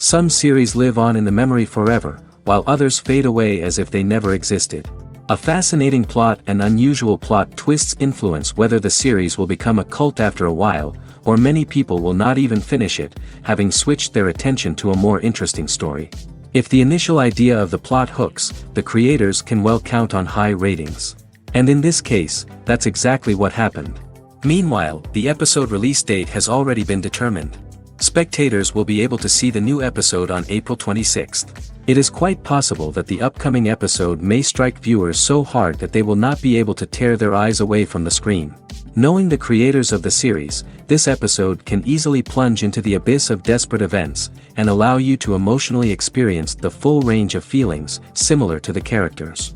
Some series live on in the memory forever, while others fade away as if they never existed. A fascinating plot and unusual plot twists influence whether the series will become a cult after a while, or many people will not even finish it, having switched their attention to a more interesting story. If the initial idea of the plot hooks, the creators can well count on high ratings. And in this case, that's exactly what happened. Meanwhile, the episode release date has already been determined. Spectators will be able to see the new episode on April 26th. It is quite possible that the upcoming episode may strike viewers so hard that they will not be able to tear their eyes away from the screen. Knowing the creators of the series, this episode can easily plunge into the abyss of desperate events, and allow you to emotionally experience the full range of feelings, similar to the characters.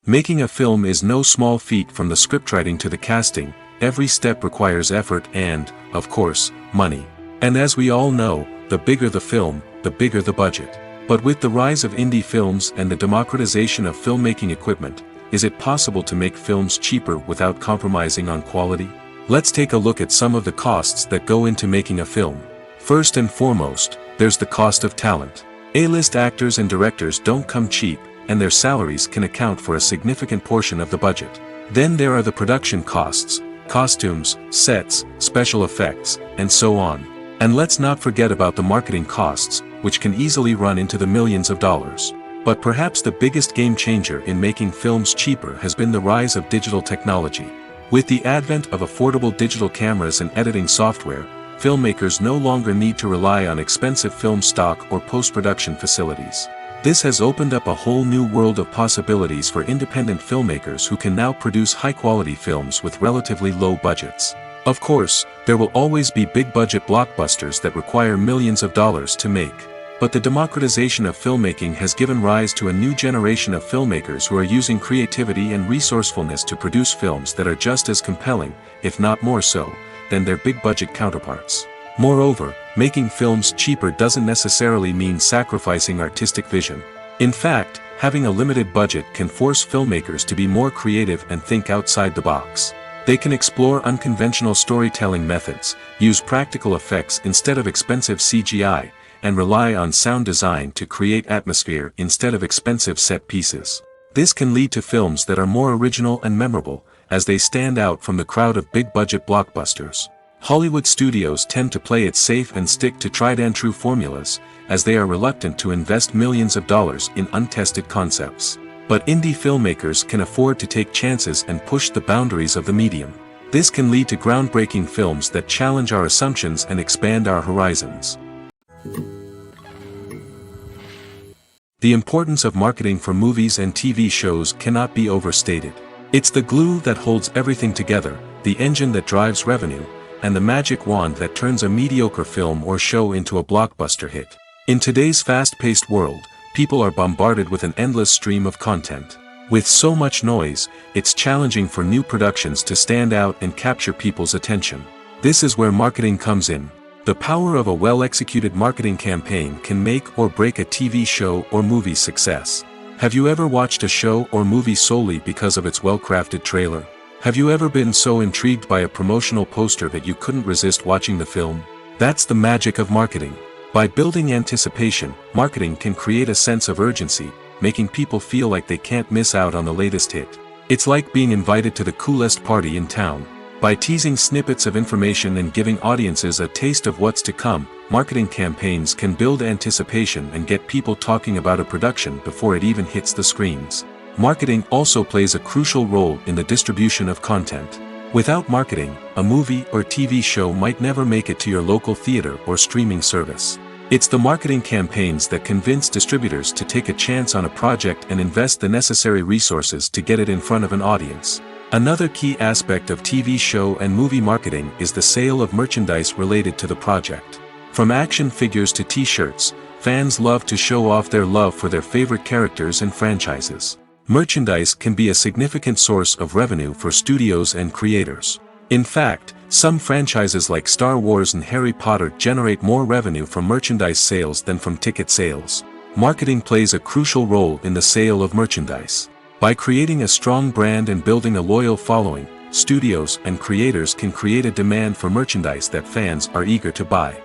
Making a film is no small feat. From the scriptwriting to the casting, every step requires effort and, of course, money. And as we all know, the bigger the film, the bigger the budget. But with the rise of indie films and the democratization of filmmaking equipment, is it possible to make films cheaper without compromising on quality? Let's take a look at some of the costs that go into making a film. First and foremost, there's the cost of talent. A-list actors and directors don't come cheap, and their salaries can account for a significant portion of the budget. Then there are the production costs, costumes, sets, special effects, and so on. And let's not forget about the marketing costs, which can easily run into the millions of dollars. But perhaps the biggest game changer in making films cheaper has been the rise of digital technology. With the advent of affordable digital cameras and editing software, filmmakers no longer need to rely on expensive film stock or post-production facilities. This has opened up a whole new world of possibilities for independent filmmakers who can now produce high-quality films with relatively low budgets. Of course, there will always be big-budget blockbusters that require millions of dollars to make. But the democratization of filmmaking has given rise to a new generation of filmmakers who are using creativity and resourcefulness to produce films that are just as compelling, if not more so, than their big-budget counterparts. Moreover, making films cheaper doesn't necessarily mean sacrificing artistic vision. In fact, having a limited budget can force filmmakers to be more creative and think outside the box. They can explore unconventional storytelling methods, use practical effects instead of expensive CGI, and rely on sound design to create atmosphere instead of expensive set pieces. This can lead to films that are more original and memorable, as they stand out from the crowd of big-budget blockbusters. Hollywood studios tend to play it safe and stick to tried-and-true formulas, as they are reluctant to invest millions of dollars in untested concepts. But indie filmmakers can afford to take chances and push the boundaries of the medium. This can lead to groundbreaking films that challenge our assumptions and expand our horizons. The importance of marketing for movies and TV shows cannot be overstated. It's the glue that holds everything together, the engine that drives revenue, and the magic wand that turns a mediocre film or show into a blockbuster hit. In today's fast-paced world, people are bombarded with an endless stream of content. With so much noise, it's challenging for new productions to stand out and capture people's attention. This is where marketing comes in. The power of a well-executed marketing campaign can make or break a TV show or movie's success. Have you ever watched a show or movie solely because of its well-crafted trailer? Have you ever been so intrigued by a promotional poster that you couldn't resist watching the film? That's the magic of marketing. By building anticipation, marketing can create a sense of urgency, making people feel like they can't miss out on the latest hit. It's like being invited to the coolest party in town. By teasing snippets of information and giving audiences a taste of what's to come, marketing campaigns can build anticipation and get people talking about a production before it even hits the screens. Marketing also plays a crucial role in the distribution of content. Without marketing, a movie or TV show might never make it to your local theater or streaming service. It's the marketing campaigns that convince distributors to take a chance on a project and invest the necessary resources to get it in front of an audience. Another key aspect of TV show and movie marketing is the sale of merchandise related to the project. From action figures to t-shirts, fans love to show off their love for their favorite characters and franchises. Merchandise can be a significant source of revenue for studios and creators. In fact, some franchises like Star Wars and Harry Potter generate more revenue from merchandise sales than from ticket sales. Marketing plays a crucial role in the sale of merchandise. By creating a strong brand and building a loyal following, studios and creators can create a demand for merchandise that fans are eager to buy.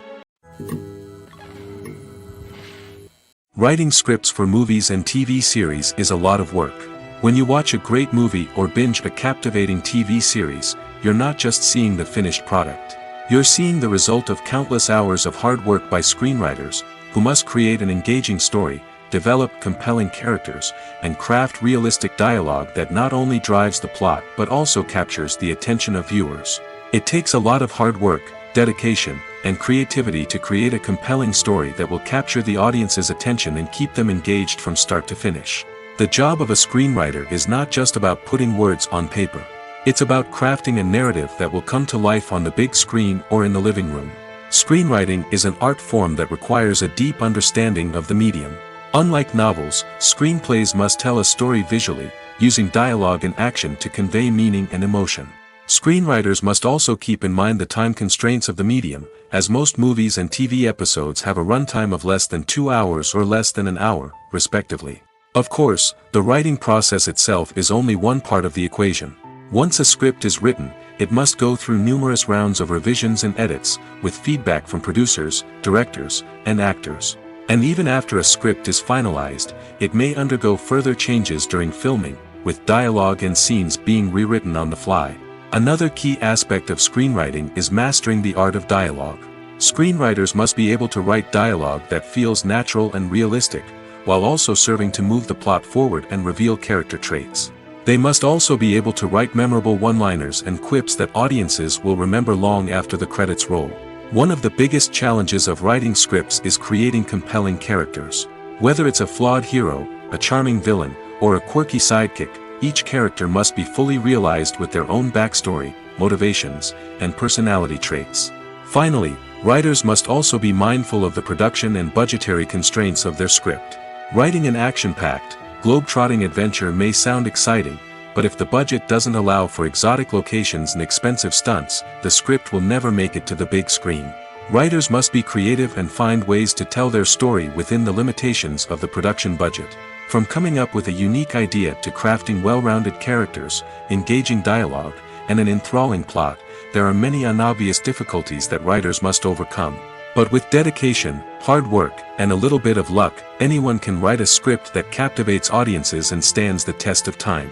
Writing scripts for movies and TV series is a lot of work. When you watch a great movie or binge a captivating TV series, you're not just seeing the finished product. You're seeing the result of countless hours of hard work by screenwriters, who must create an engaging story, develop compelling characters, and craft realistic dialogue that not only drives the plot but also captures the attention of viewers. It takes a lot of hard work, dedication, and creativity to create a compelling story that will capture the audience's attention and keep them engaged from start to finish. The job of a screenwriter is not just about putting words on paper. It's about crafting a narrative that will come to life on the big screen or in the living room. Screenwriting is an art form that requires a deep understanding of the medium. Unlike novels, screenplays must tell a story visually, using dialogue and action to convey meaning and emotion. Screenwriters must also keep in mind the time constraints of the medium, as most movies and TV episodes have a runtime of less than 2 hours or less than an hour, respectively. Of course, the writing process itself is only one part of the equation. Once a script is written, it must go through numerous rounds of revisions and edits, with feedback from producers, directors, and actors. And even after a script is finalized, it may undergo further changes during filming, with dialogue and scenes being rewritten on the fly. Another key aspect of screenwriting is mastering the art of dialogue. Screenwriters must be able to write dialogue that feels natural and realistic, while also serving to move the plot forward and reveal character traits. They must also be able to write memorable one-liners and quips that audiences will remember long after the credits roll. One of the biggest challenges of writing scripts is creating compelling characters. Whether it's a flawed hero, a charming villain, or a quirky sidekick, each character must be fully realized with their own backstory, motivations, and personality traits. Finally, writers must also be mindful of the production and budgetary constraints of their script. Writing an action-packed, globe-trotting adventure may sound exciting, but if the budget doesn't allow for exotic locations and expensive stunts, the script will never make it to the big screen. Writers must be creative and find ways to tell their story within the limitations of the production budget. From coming up with a unique idea to crafting well-rounded characters, engaging dialogue, and an enthralling plot, there are many unobvious difficulties that writers must overcome. But with dedication, hard work, and a little bit of luck, anyone can write a script that captivates audiences and stands the test of time.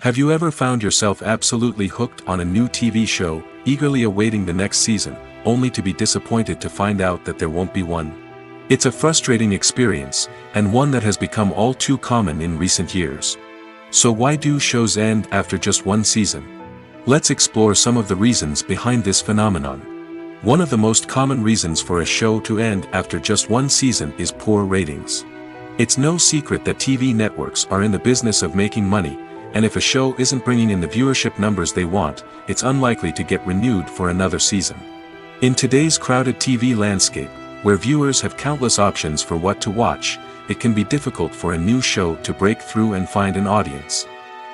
Have you ever found yourself absolutely hooked on a new TV show, eagerly awaiting the next season, only to be disappointed to find out that there won't be one? It's a frustrating experience, and one that has become all too common in recent years. So why do shows end after just one season? Let's explore some of the reasons behind this phenomenon. One of the most common reasons for a show to end after just one season is poor ratings. It's no secret that TV networks are in the business of making money, and if a show isn't bringing in the viewership numbers they want, it's unlikely to get renewed for another season. In today's crowded TV landscape, where viewers have countless options for what to watch, it can be difficult for a new show to break through and find an audience.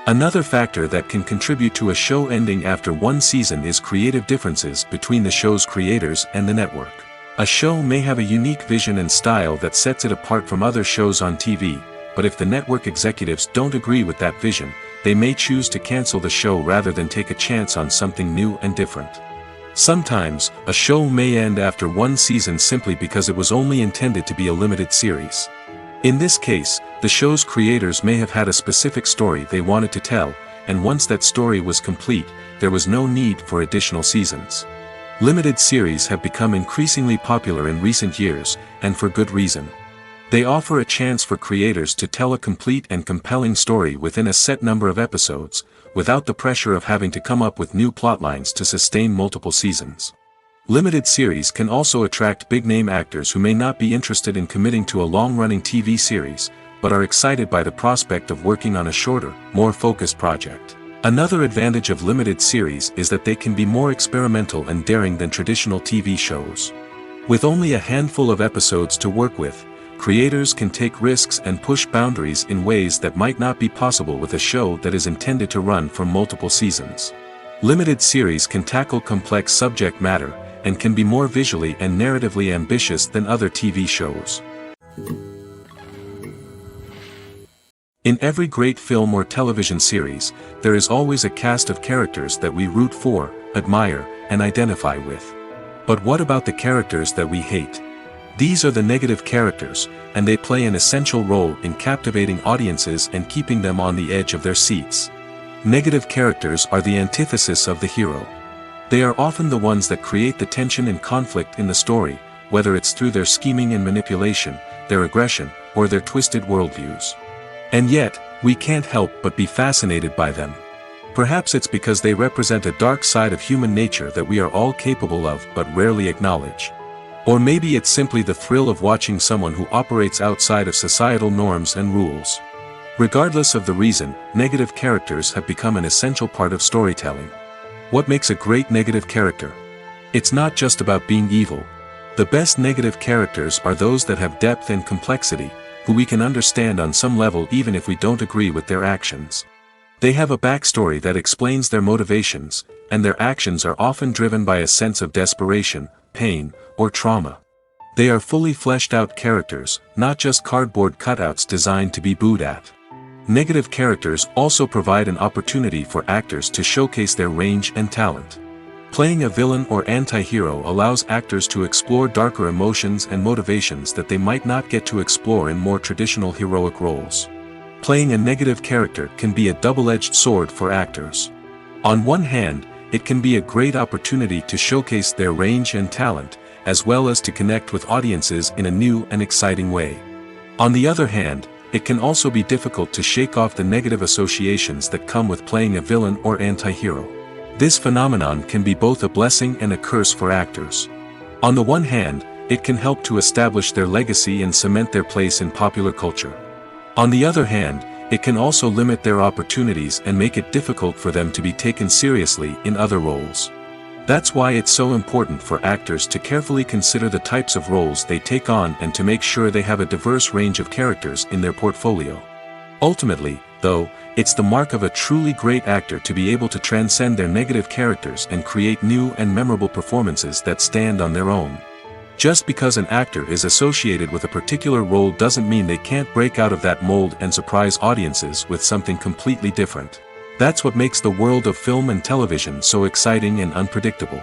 Another factor that can contribute to a show ending after one season is creative differences between the show's creators and the network. A show may have a unique vision and style that sets it apart from other shows on TV, but if the network executives don't agree with that vision, they may choose to cancel the show rather than take a chance on something new and different. Sometimes, a show may end after one season simply because it was only intended to be a limited series. In this case, the show's creators may have had a specific story they wanted to tell, and once that story was complete, there was no need for additional seasons. Limited series have become increasingly popular in recent years, and for good reason. They offer a chance for creators to tell a complete and compelling story within a set number of episodes, without the pressure of having to come up with new plotlines to sustain multiple seasons. Limited series can also attract big-name actors who may not be interested in committing to a long-running TV series, but are excited by the prospect of working on a shorter, more focused project. Another advantage of limited series is that they can be more experimental and daring than traditional TV shows. With only a handful of episodes to work with, creators can take risks and push boundaries in ways that might not be possible with a show that is intended to run for multiple seasons. Limited series can tackle complex subject matter, and can be more visually and narratively ambitious than other TV shows. In every great film or television series, there is always a cast of characters that we root for, admire, and identify with. But what about the characters that we hate? These are the negative characters, and they play an essential role in captivating audiences and keeping them on the edge of their seats. Negative characters are the antithesis of the hero. They are often the ones that create the tension and conflict in the story, whether it's through their scheming and manipulation, their aggression, or their twisted worldviews. And yet, we can't help but be fascinated by them. Perhaps it's because they represent a dark side of human nature that we are all capable of but rarely acknowledge. Or maybe it's simply the thrill of watching someone who operates outside of societal norms and rules. Regardless of the reason, negative characters have become an essential part of storytelling. What makes a great negative character? It's not just about being evil. The best negative characters are those that have depth and complexity, who we can understand on some level even if we don't agree with their actions. They have a backstory that explains their motivations, and their actions are often driven by a sense of desperation, pain, or trauma. They are fully fleshed out characters, not just cardboard cutouts designed to be booed at. Negative characters also provide an opportunity for actors to showcase their range and talent. Playing a villain or anti-hero allows actors to explore darker emotions and motivations that they might not get to explore in more traditional heroic roles. Playing a negative character can be a double-edged sword for actors. On one hand, it can be a great opportunity to showcase their range and talent, as well as to connect with audiences in a new and exciting way. On the other hand, it can also be difficult to shake off the negative associations that come with playing a villain or anti-hero. This phenomenon can be both a blessing and a curse for actors. On the one hand, it can help to establish their legacy and cement their place in popular culture. On the other hand, it can also limit their opportunities and make it difficult for them to be taken seriously in other roles. That's why it's so important for actors to carefully consider the types of roles they take on and to make sure they have a diverse range of characters in their portfolio. Ultimately, though, it's the mark of a truly great actor to be able to transcend their negative characters and create new and memorable performances that stand on their own. Just because an actor is associated with a particular role doesn't mean they can't break out of that mold and surprise audiences with something completely different. That's what makes the world of film and television so exciting and unpredictable.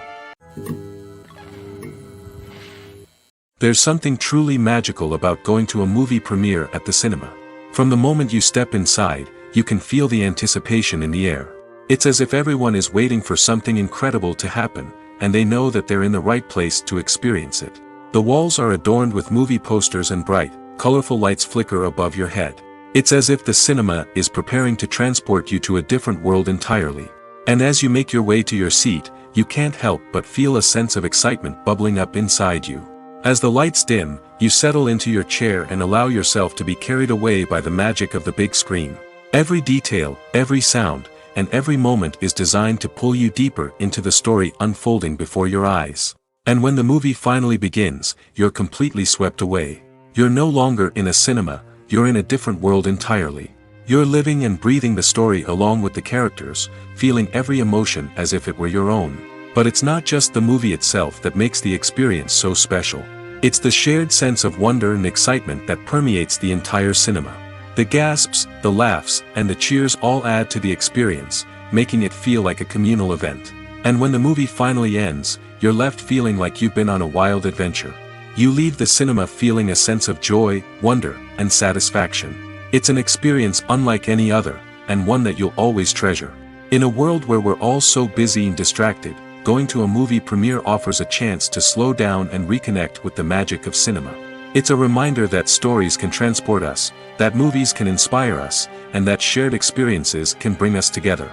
There's something truly magical about going to a movie premiere at the cinema. From the moment you step inside, you can feel the anticipation in the air. It's as if everyone is waiting for something incredible to happen, and they know that they're in the right place to experience it. The walls are adorned with movie posters and bright, colorful lights flicker above your head. It's as if the cinema is preparing to transport you to a different world entirely. And as you make your way to your seat, you can't help but feel a sense of excitement bubbling up inside you. As the lights dim, you settle into your chair and allow yourself to be carried away by the magic of the big screen. Every detail, every sound, and every moment is designed to pull you deeper into the story unfolding before your eyes. And when the movie finally begins, you're completely swept away. You're no longer in a cinema, you're in a different world entirely. You're living and breathing the story along with the characters, feeling every emotion as if it were your own. But it's not just the movie itself that makes the experience so special. It's the shared sense of wonder and excitement that permeates the entire cinema. The gasps, the laughs, and the cheers all add to the experience, making it feel like a communal event. And when the movie finally ends, you're left feeling like you've been on a wild adventure. You leave the cinema feeling a sense of joy, wonder, and satisfaction. It's an experience unlike any other, and one that you'll always treasure. In a world where we're all so busy and distracted, going to a movie premiere offers a chance to slow down and reconnect with the magic of cinema. It's a reminder that stories can transport us, that movies can inspire us, and that shared experiences can bring us together.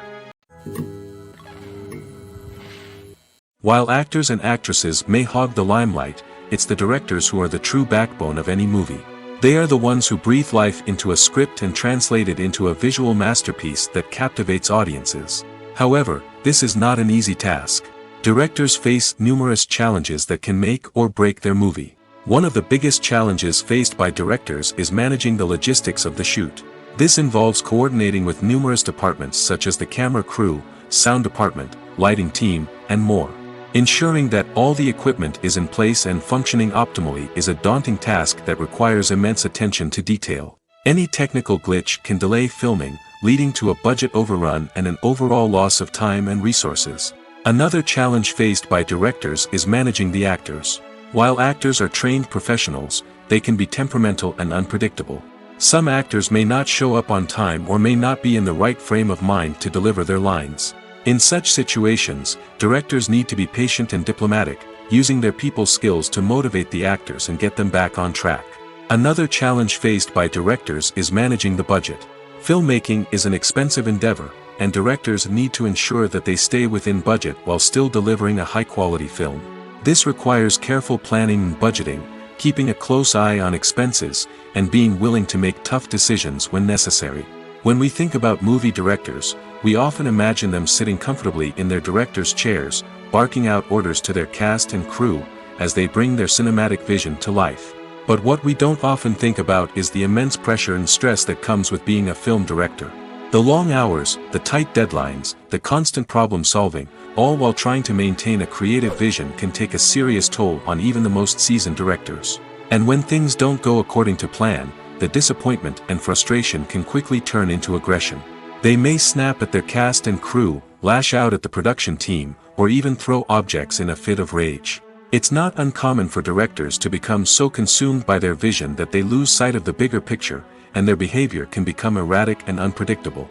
While actors and actresses may hog the limelight, it's the directors who are the true backbone of any movie. They are the ones who breathe life into a script and translate it into a visual masterpiece that captivates audiences. However, this is not an easy task. Directors face numerous challenges that can make or break their movie. One of the biggest challenges faced by directors is managing the logistics of the shoot. This involves coordinating with numerous departments such as the camera crew, sound department, lighting team, and more. Ensuring that all the equipment is in place and functioning optimally is a daunting task that requires immense attention to detail. Any technical glitch can delay filming, leading to a budget overrun and an overall loss of time and resources. Another challenge faced by directors is managing the actors. While actors are trained professionals, they can be temperamental and unpredictable. Some actors may not show up on time or may not be in the right frame of mind to deliver their lines. In such situations, directors need to be patient and diplomatic, using their people skills to motivate the actors and get them back on track. Another challenge faced by directors is managing the budget. Filmmaking is an expensive endeavor, and directors need to ensure that they stay within budget while still delivering a high-quality film. This requires careful planning and budgeting, keeping a close eye on expenses, and being willing to make tough decisions when necessary. When we think about movie directors, we often imagine them sitting comfortably in their director's chairs, barking out orders to their cast and crew, as they bring their cinematic vision to life. But what we don't often think about is the immense pressure and stress that comes with being a film director. The long hours, the tight deadlines, the constant problem solving, all while trying to maintain a creative vision can take a serious toll on even the most seasoned directors. And when things don't go according to plan, the disappointment and frustration can quickly turn into aggression. They may snap at their cast and crew, lash out at the production team, or even throw objects in a fit of rage. It's not uncommon for directors to become so consumed by their vision that they lose sight of the bigger picture, and their behavior can become erratic and unpredictable.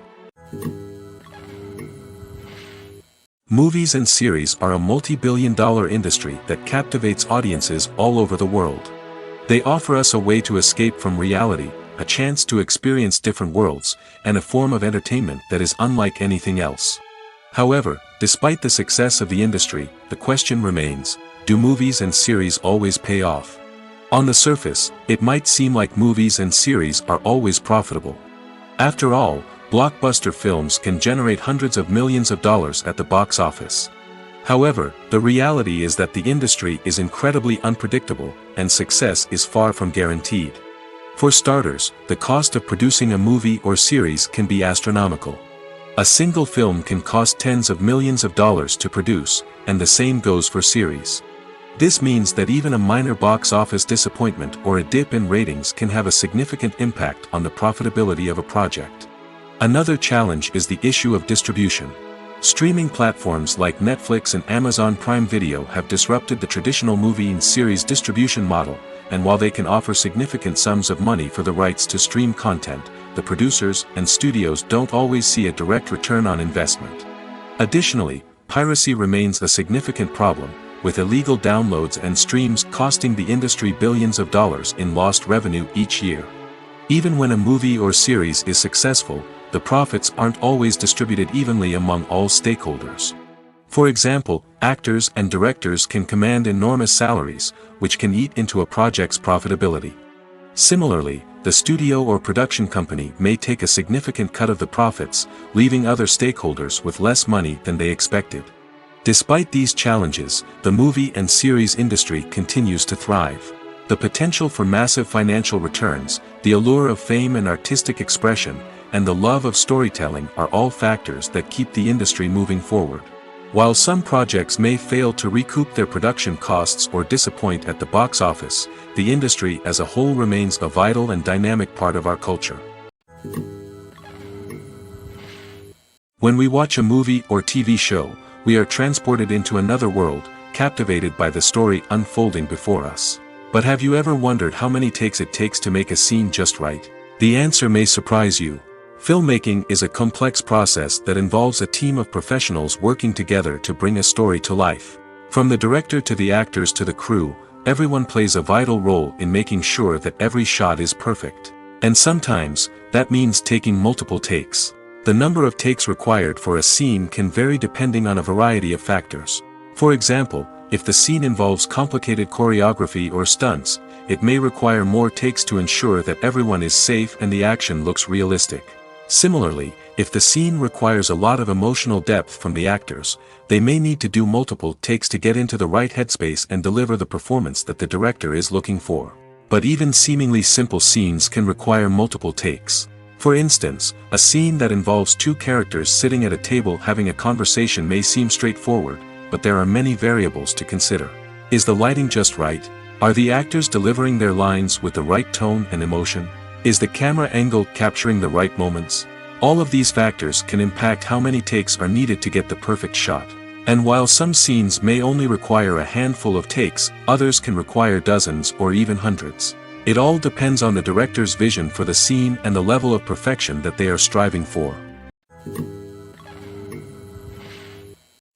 Movies and series are a multi-billion-dollar industry that captivates audiences all over the world. They offer us a way to escape from reality, a chance to experience different worlds, and a form of entertainment that is unlike anything else. However, despite the success of the industry, the question remains, do movies and series always pay off? On the surface, it might seem like movies and series are always profitable. After all, blockbuster films can generate hundreds of millions of dollars at the box office. However, the reality is that the industry is incredibly unpredictable, and success is far from guaranteed. For starters, the cost of producing a movie or series can be astronomical. A single film can cost tens of millions of dollars to produce, and the same goes for series. This means that even a minor box office disappointment or a dip in ratings can have a significant impact on the profitability of a project. Another challenge is the issue of distribution. Streaming platforms like Netflix and Amazon Prime Video have disrupted the traditional movie and series distribution model, and while they can offer significant sums of money for the rights to stream content, the producers and studios don't always see a direct return on investment. Additionally, piracy remains a significant problem, with illegal downloads and streams costing the industry billions of dollars in lost revenue each year. Even when a movie or series is successful, the profits aren't always distributed evenly among all stakeholders. For example, actors and directors can command enormous salaries, which can eat into a project's profitability. Similarly, the studio or production company may take a significant cut of the profits, leaving other stakeholders with less money than they expected. Despite these challenges, the movie and series industry continues to thrive. The potential for massive financial returns, the allure of fame and artistic expression, and the love of storytelling are all factors that keep the industry moving forward. While some projects may fail to recoup their production costs or disappoint at the box office, the industry as a whole remains a vital and dynamic part of our culture. When we watch a movie or TV show, we are transported into another world, captivated by the story unfolding before us. But have you ever wondered how many takes it takes to make a scene just right? The answer may surprise you. Filmmaking is a complex process that involves a team of professionals working together to bring a story to life. From the director to the actors to the crew, everyone plays a vital role in making sure that every shot is perfect. And sometimes, that means taking multiple takes. The number of takes required for a scene can vary depending on a variety of factors. For example, if the scene involves complicated choreography or stunts, it may require more takes to ensure that everyone is safe and the action looks realistic. Similarly, if the scene requires a lot of emotional depth from the actors, they may need to do multiple takes to get into the right headspace and deliver the performance that the director is looking for. But even seemingly simple scenes can require multiple takes. For instance, a scene that involves two characters sitting at a table having a conversation may seem straightforward, but there are many variables to consider. Is the lighting just right? Are the actors delivering their lines with the right tone and emotion? Is the camera angle capturing the right moments? All of these factors can impact how many takes are needed to get the perfect shot. And while some scenes may only require a handful of takes, others can require dozens or even hundreds. It all depends on the director's vision for the scene and the level of perfection that they are striving for.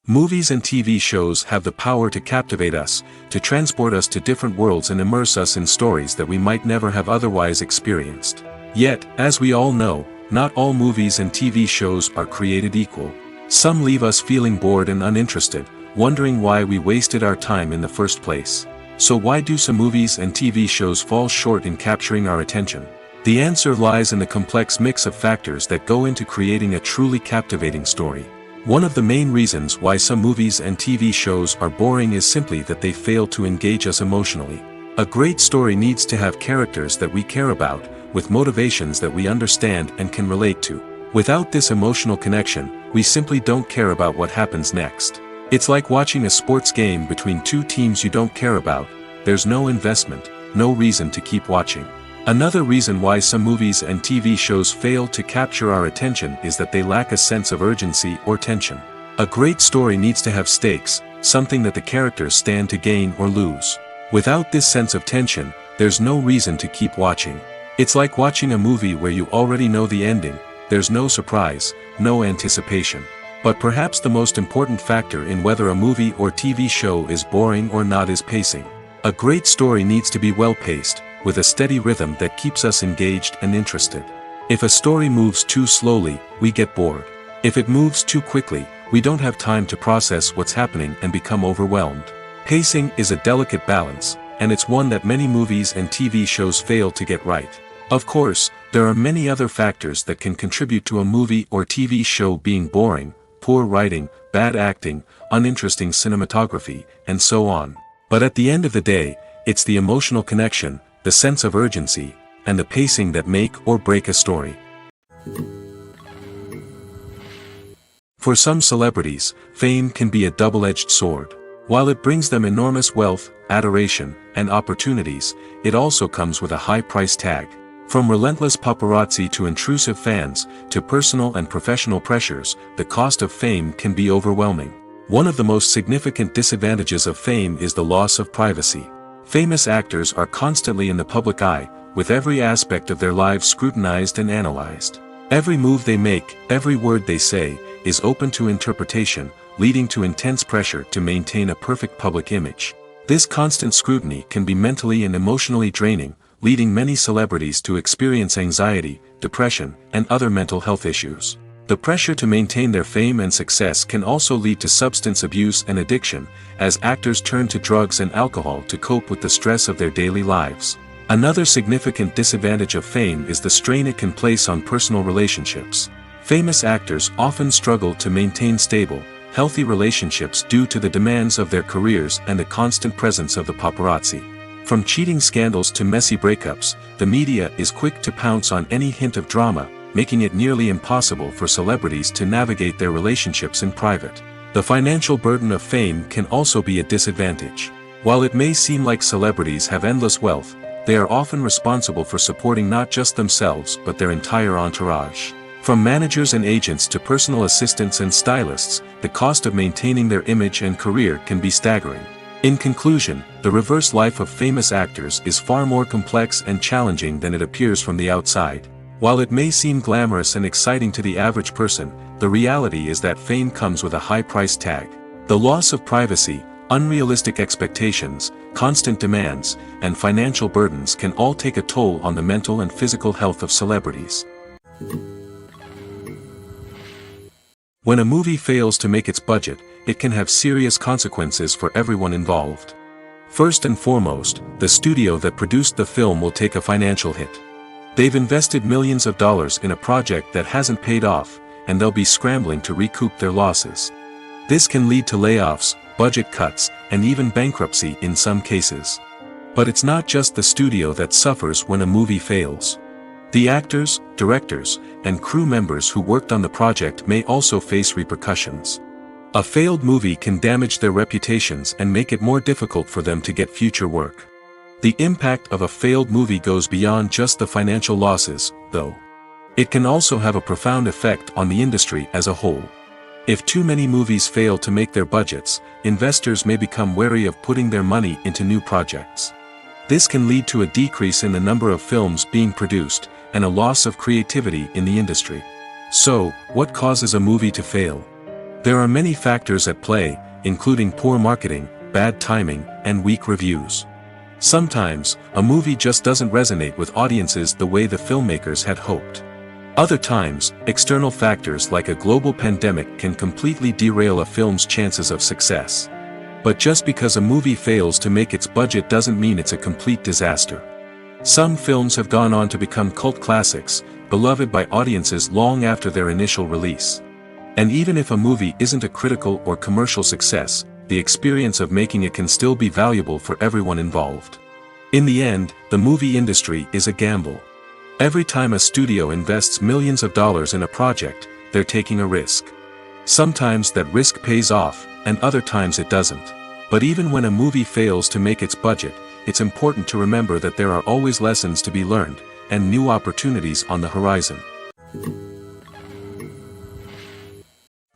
Movies and TV shows have the power to captivate us, to transport us to different worlds and immerse us in stories that we might never have otherwise experienced. Yet, as we all know, not all movies and TV shows are created equal. Some leave us feeling bored and uninterested, wondering why we wasted our time in the first place. So why do some movies and TV shows fall short in capturing our attention? The answer lies in the complex mix of factors that go into creating a truly captivating story. One of the main reasons why some movies and TV shows are boring is simply that they fail to engage us emotionally. A great story needs to have characters that we care about, with motivations that we understand and can relate to. Without this emotional connection, we simply don't care about what happens next. It's like watching a sports game between two teams you don't care about. There's no investment, no reason to keep watching. Another reason why some movies and TV shows fail to capture our attention is that they lack a sense of urgency or tension. A great story needs to have stakes, something that the characters stand to gain or lose. Without this sense of tension, there's no reason to keep watching. It's like watching a movie where you already know the ending. There's no surprise, no anticipation. But perhaps the most important factor in whether a movie or TV show is boring or not is pacing. A great story needs to be well-paced, with a steady rhythm that keeps us engaged and interested. If a story moves too slowly, we get bored. If it moves too quickly, we don't have time to process what's happening and become overwhelmed. Pacing is a delicate balance, and it's one that many movies and TV shows fail to get right. Of course, there are many other factors that can contribute to a movie or TV show being boring: poor writing, bad acting, uninteresting cinematography, and so on. But at the end of the day, it's the emotional connection, the sense of urgency, and the pacing that make or break a story. For some celebrities, fame can be a double-edged sword. While it brings them enormous wealth, adoration, and opportunities, it also comes with a high price tag. From relentless paparazzi to intrusive fans, to personal and professional pressures, the cost of fame can be overwhelming. One of the most significant disadvantages of fame is the loss of privacy. Famous actors are constantly in the public eye, with every aspect of their lives scrutinized and analyzed. Every move they make, every word they say, is open to interpretation, leading to intense pressure to maintain a perfect public image. This constant scrutiny can be mentally and emotionally draining, leading many celebrities to experience anxiety, depression, and other mental health issues. The pressure to maintain their fame and success can also lead to substance abuse and addiction, as actors turn to drugs and alcohol to cope with the stress of their daily lives. Another significant disadvantage of fame is the strain it can place on personal relationships. Famous actors often struggle to maintain stable, healthy relationships due to the demands of their careers and the constant presence of the paparazzi. From cheating scandals to messy breakups, the media is quick to pounce on any hint of drama, making it nearly impossible for celebrities to navigate their relationships in private. The financial burden of fame can also be a disadvantage. While it may seem like celebrities have endless wealth, they are often responsible for supporting not just themselves but their entire entourage. From managers and agents to personal assistants and stylists, the cost of maintaining their image and career can be staggering. In conclusion, the reverse life of famous actors is far more complex and challenging than it appears from the outside. While it may seem glamorous and exciting to the average person, the reality is that fame comes with a high price tag. The loss of privacy, unrealistic expectations, constant demands, and financial burdens can all take a toll on the mental and physical health of celebrities. When a movie fails to make its budget, it can have serious consequences for everyone involved. First and foremost, the studio that produced the film will take a financial hit. They've invested millions of dollars in a project that hasn't paid off, and they'll be scrambling to recoup their losses. This can lead to layoffs, budget cuts, and even bankruptcy in some cases. But it's not just the studio that suffers when a movie fails. The actors, directors, and crew members who worked on the project may also face repercussions. A failed movie can damage their reputations and make it more difficult for them to get future work. The impact of a failed movie goes beyond just the financial losses, though. It can also have a profound effect on the industry as a whole. If too many movies fail to make their budgets, investors may become wary of putting their money into new projects. This can lead to a decrease in the number of films being produced, and a loss of creativity in the industry. So, what causes a movie to fail? There are many factors at play, including poor marketing, bad timing, and weak reviews. Sometimes, a movie just doesn't resonate with audiences the way the filmmakers had hoped. Other times, external factors like a global pandemic can completely derail a film's chances of success. But just because a movie fails to make its budget doesn't mean it's a complete disaster. Some films have gone on to become cult classics, beloved by audiences long after their initial release. And even if a movie isn't a critical or commercial success, the experience of making it can still be valuable for everyone involved. In the end, the movie industry is a gamble. Every time a studio invests millions of dollars in a project, they're taking a risk. Sometimes that risk pays off, and other times it doesn't. But even when a movie fails to make its budget, it's important to remember that there are always lessons to be learned, and new opportunities on the horizon.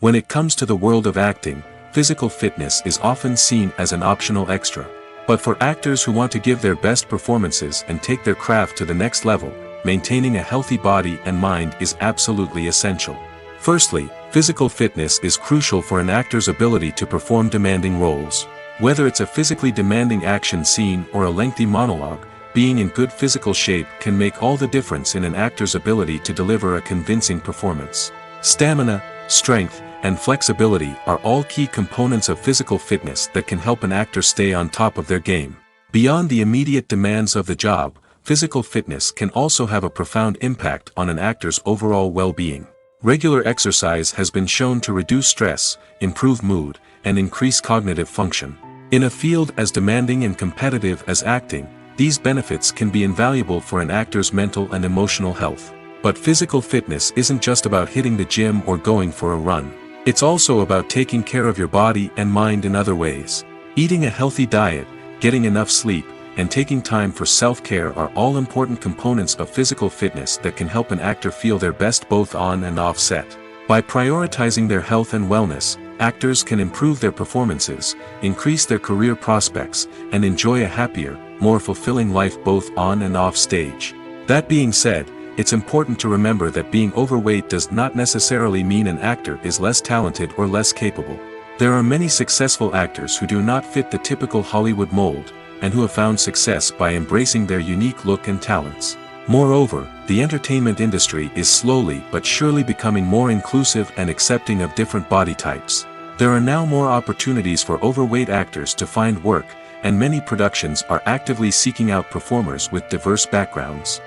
When it comes to the world of acting, physical fitness is often seen as an optional extra. But for actors who want to give their best performances and take their craft to the next level, maintaining a healthy body and mind is absolutely essential. Firstly, physical fitness is crucial for an actor's ability to perform demanding roles. Whether it's a physically demanding action scene or a lengthy monologue, being in good physical shape can make all the difference in an actor's ability to deliver a convincing performance. Stamina, strength, and flexibility are all key components of physical fitness that can help an actor stay on top of their game. Beyond the immediate demands of the job, physical fitness can also have a profound impact on an actor's overall well-being. Regular exercise has been shown to reduce stress, improve mood, and increase cognitive function. In a field as demanding and competitive as acting, these benefits can be invaluable for an actor's mental and emotional health. But physical fitness isn't just about hitting the gym or going for a run. It's also about taking care of your body and mind in other ways. Eating a healthy diet, getting enough sleep, and taking time for self-care are all important components of physical fitness that can help an actor feel their best both on and off set. By prioritizing their health and wellness, actors can improve their performances, increase their career prospects, and enjoy a happier, more fulfilling life both on and off stage. That being said, it's important to remember that being overweight does not necessarily mean an actor is less talented or less capable. There are many successful actors who do not fit the typical Hollywood mold, and who have found success by embracing their unique look and talents. Moreover, the entertainment industry is slowly but surely becoming more inclusive and accepting of different body types. There are now more opportunities for overweight actors to find work, and many productions are actively seeking out performers with diverse backgrounds.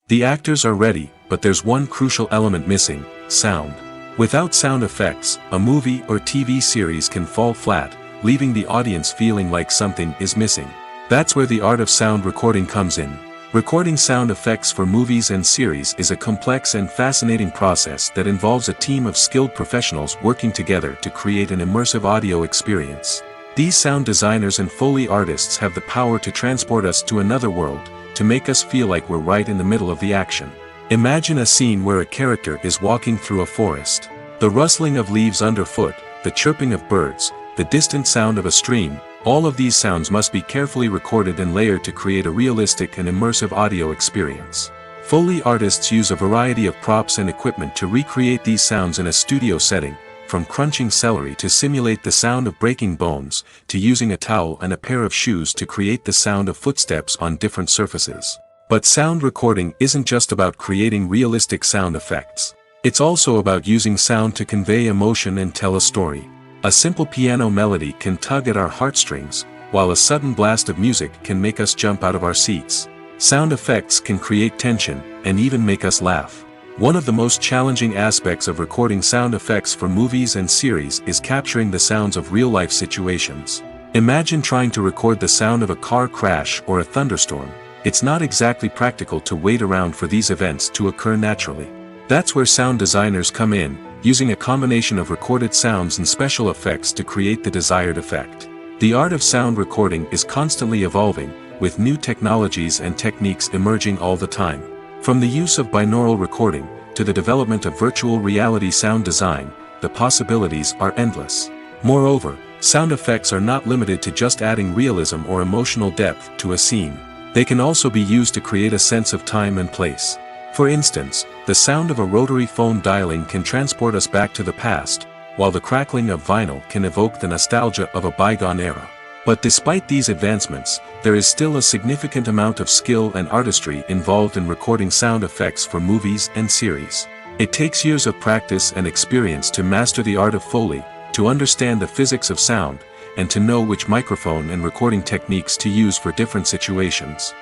The actors are ready, but there's one crucial element missing: sound. Without sound effects, a movie or TV series can fall flat, leaving the audience feeling like something is missing. That's where the art of sound recording comes in. Recording sound effects for movies and series is a complex and fascinating process that involves a team of skilled professionals working together to create an immersive audio experience. These sound designers and Foley artists have the power to transport us to another world, to make us feel like we're right in the middle of the action. Imagine a scene where a character is walking through a forest. The rustling of leaves underfoot, the chirping of birds, the distant sound of a stream, all of these sounds must be carefully recorded and layered to create a realistic and immersive audio experience. Foley artists use a variety of props and equipment to recreate these sounds in a studio setting, from crunching celery to simulate the sound of breaking bones, to using a towel and a pair of shoes to create the sound of footsteps on different surfaces. But sound recording isn't just about creating realistic sound effects. It's also about using sound to convey emotion and tell a story. A simple piano melody can tug at our heartstrings, while a sudden blast of music can make us jump out of our seats. Sound effects can create tension, and even make us laugh. One of the most challenging aspects of recording sound effects for movies and series is capturing the sounds of real-life situations. Imagine trying to record the sound of a car crash or a thunderstorm. It's not exactly practical to wait around for these events to occur naturally. That's where sound designers come in, using a combination of recorded sounds and special effects to create the desired effect. The art of sound recording is constantly evolving, with new technologies and techniques emerging all the time. From the use of binaural recording, to the development of virtual reality sound design, the possibilities are endless. Moreover, sound effects are not limited to just adding realism or emotional depth to a scene. They can also be used to create a sense of time and place. For instance, the sound of a rotary phone dialing can transport us back to the past, while the crackling of vinyl can evoke the nostalgia of a bygone era. But despite these advancements, there is still a significant amount of skill and artistry involved in recording sound effects for movies and series. It takes years of practice and experience to master the art of Foley, to understand the physics of sound, and to know which microphone and recording techniques to use for different situations.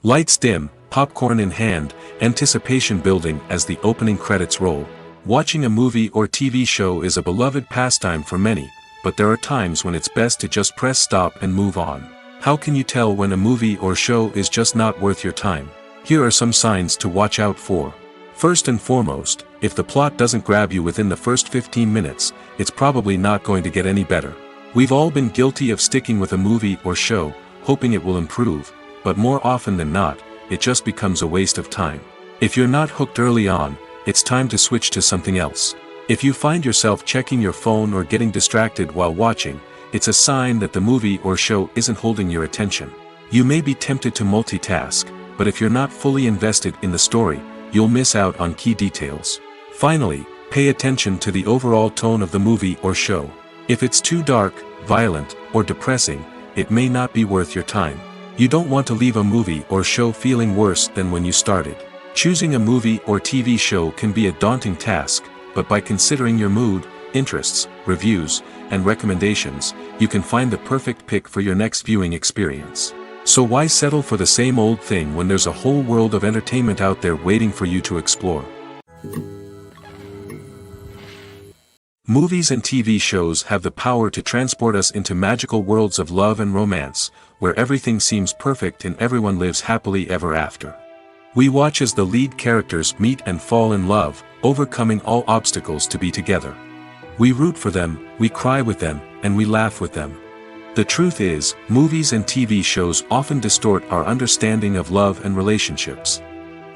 Lights dim, popcorn in hand, anticipation building as the opening credits roll. Watching a movie or TV show is a beloved pastime for many, but there are times when it's best to just press stop and move on. How can you tell when a movie or show is just not worth your time? Here are some signs to watch out for. First and foremost, if the plot doesn't grab you within the first 15 minutes, it's probably not going to get any better. We've all been guilty of sticking with a movie or show, hoping it will improve, but more often than not, it just becomes a waste of time. If you're not hooked early on, it's time to switch to something else. If you find yourself checking your phone or getting distracted while watching, it's a sign that the movie or show isn't holding your attention. You may be tempted to multitask, but if you're not fully invested in the story, you'll miss out on key details. Finally, pay attention to the overall tone of the movie or show. If it's too dark, violent, or depressing, it may not be worth your time. You don't want to leave a movie or show feeling worse than when you started. Choosing a movie or TV show can be a daunting task, but by considering your mood, interests, reviews, and recommendations, you can find the perfect pick for your next viewing experience. So why settle for the same old thing when there's a whole world of entertainment out there waiting for you to explore? Movies and TV shows have the power to transport us into magical worlds of love and romance, where everything seems perfect and everyone lives happily ever after. We watch as the lead characters meet and fall in love, overcoming all obstacles to be together. We root for them, we cry with them, and we laugh with them. The truth is, movies and TV shows often distort our understanding of love and relationships.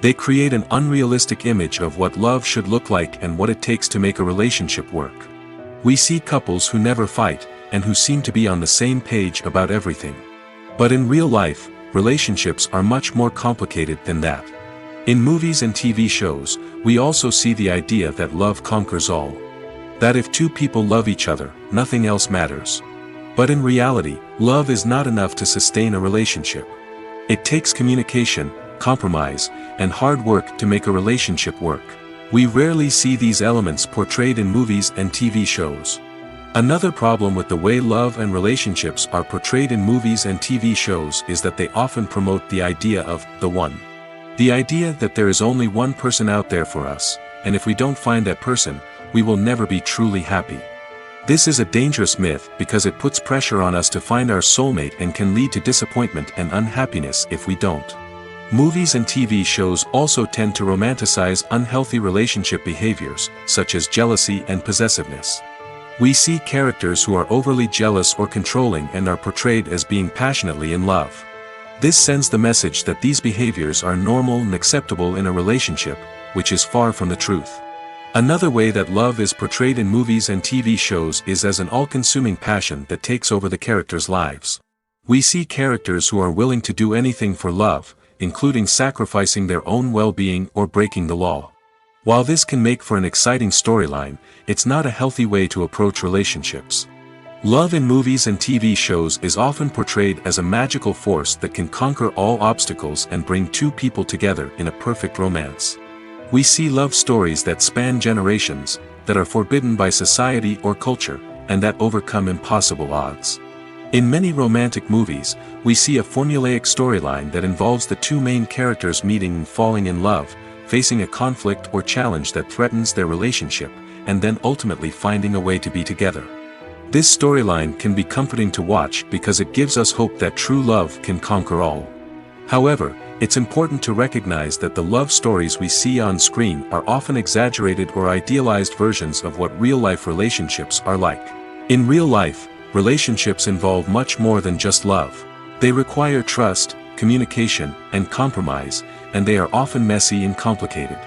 They create an unrealistic image of what love should look like and what it takes to make a relationship work. We see couples who never fight, and who seem to be on the same page about everything. But in real life, relationships are much more complicated than that. In movies and TV shows, we also see the idea that love conquers all. That if two people love each other, nothing else matters. But in reality, love is not enough to sustain a relationship. It takes communication, compromise, and hard work to make a relationship work. We rarely see these elements portrayed in movies and TV shows. Another problem with the way love and relationships are portrayed in movies and TV shows is that they often promote the idea of the one. The idea that there is only one person out there for us, and if we don't find that person, we will never be truly happy. This is a dangerous myth because it puts pressure on us to find our soulmate and can lead to disappointment and unhappiness if we don't. Movies and TV shows also tend to romanticize unhealthy relationship behaviors, such as jealousy and possessiveness. We see characters who are overly jealous or controlling and are portrayed as being passionately in love. This sends the message that these behaviors are normal and acceptable in a relationship, which is far from the truth. Another way that love is portrayed in movies and TV shows is as an all-consuming passion that takes over the characters' lives. We see characters who are willing to do anything for love, including sacrificing their own well-being or breaking the law. While this can make for an exciting storyline, it's not a healthy way to approach relationships. Love in movies and TV shows is often portrayed as a magical force that can conquer all obstacles and bring two people together in a perfect romance. We see love stories that span generations, that are forbidden by society or culture, and that overcome impossible odds. In many romantic movies, we see a formulaic storyline that involves the two main characters meeting and falling in love, facing a conflict or challenge that threatens their relationship, and then ultimately finding a way to be together. This storyline can be comforting to watch because it gives us hope that true love can conquer all. However, it's important to recognize that the love stories we see on screen are often exaggerated or idealized versions of what real-life relationships are like. In real life, relationships involve much more than just love. They require trust, communication, and compromise, and they are often messy and complicated.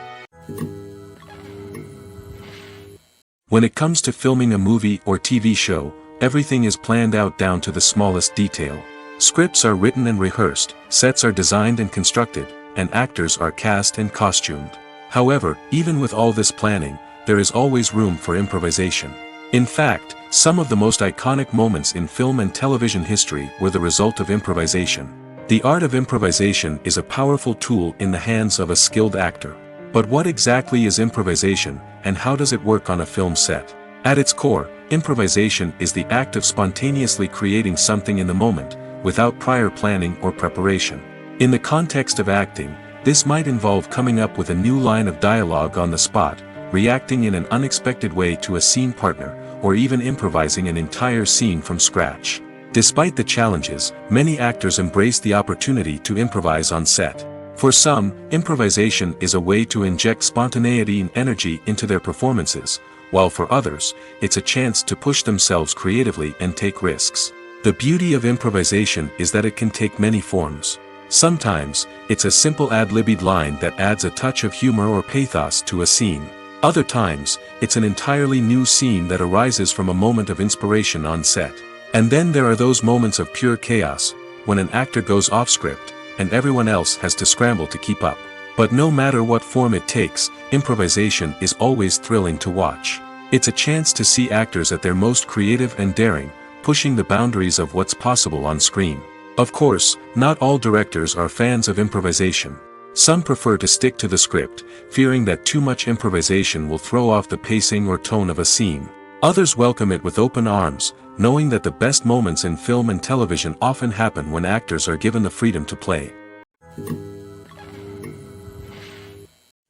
When it comes to filming a movie or TV show, everything is planned out down to the smallest detail. Scripts are written and rehearsed, sets are designed and constructed, and actors are cast and costumed. However, even with all this planning, there is always room for improvisation. In fact, some of the most iconic moments in film and television history were the result of improvisation. The art of improvisation is a powerful tool in the hands of a skilled actor. But what exactly is improvisation, and how does it work on a film set? At its core, improvisation is the act of spontaneously creating something in the moment, without prior planning or preparation. In the context of acting, this might involve coming up with a new line of dialogue on the spot, reacting in an unexpected way to a scene partner, or even improvising an entire scene from scratch. Despite the challenges, many actors embrace the opportunity to improvise on set. For some, improvisation is a way to inject spontaneity and energy into their performances, while for others, it's a chance to push themselves creatively and take risks. The beauty of improvisation is that it can take many forms. Sometimes, it's a simple ad-libbed line that adds a touch of humor or pathos to a scene. Other times, it's an entirely new scene that arises from a moment of inspiration on set. And then there are those moments of pure chaos, when an actor goes off script, and everyone else has to scramble to keep up. But no matter what form it takes, improvisation is always thrilling to watch. It's a chance to see actors at their most creative and daring, pushing the boundaries of what's possible on screen. Of course, not all directors are fans of improvisation. Some prefer to stick to the script, fearing that too much improvisation will throw off the pacing or tone of a scene. Others welcome it with open arms, knowing that the best moments in film and television often happen when actors are given the freedom to play.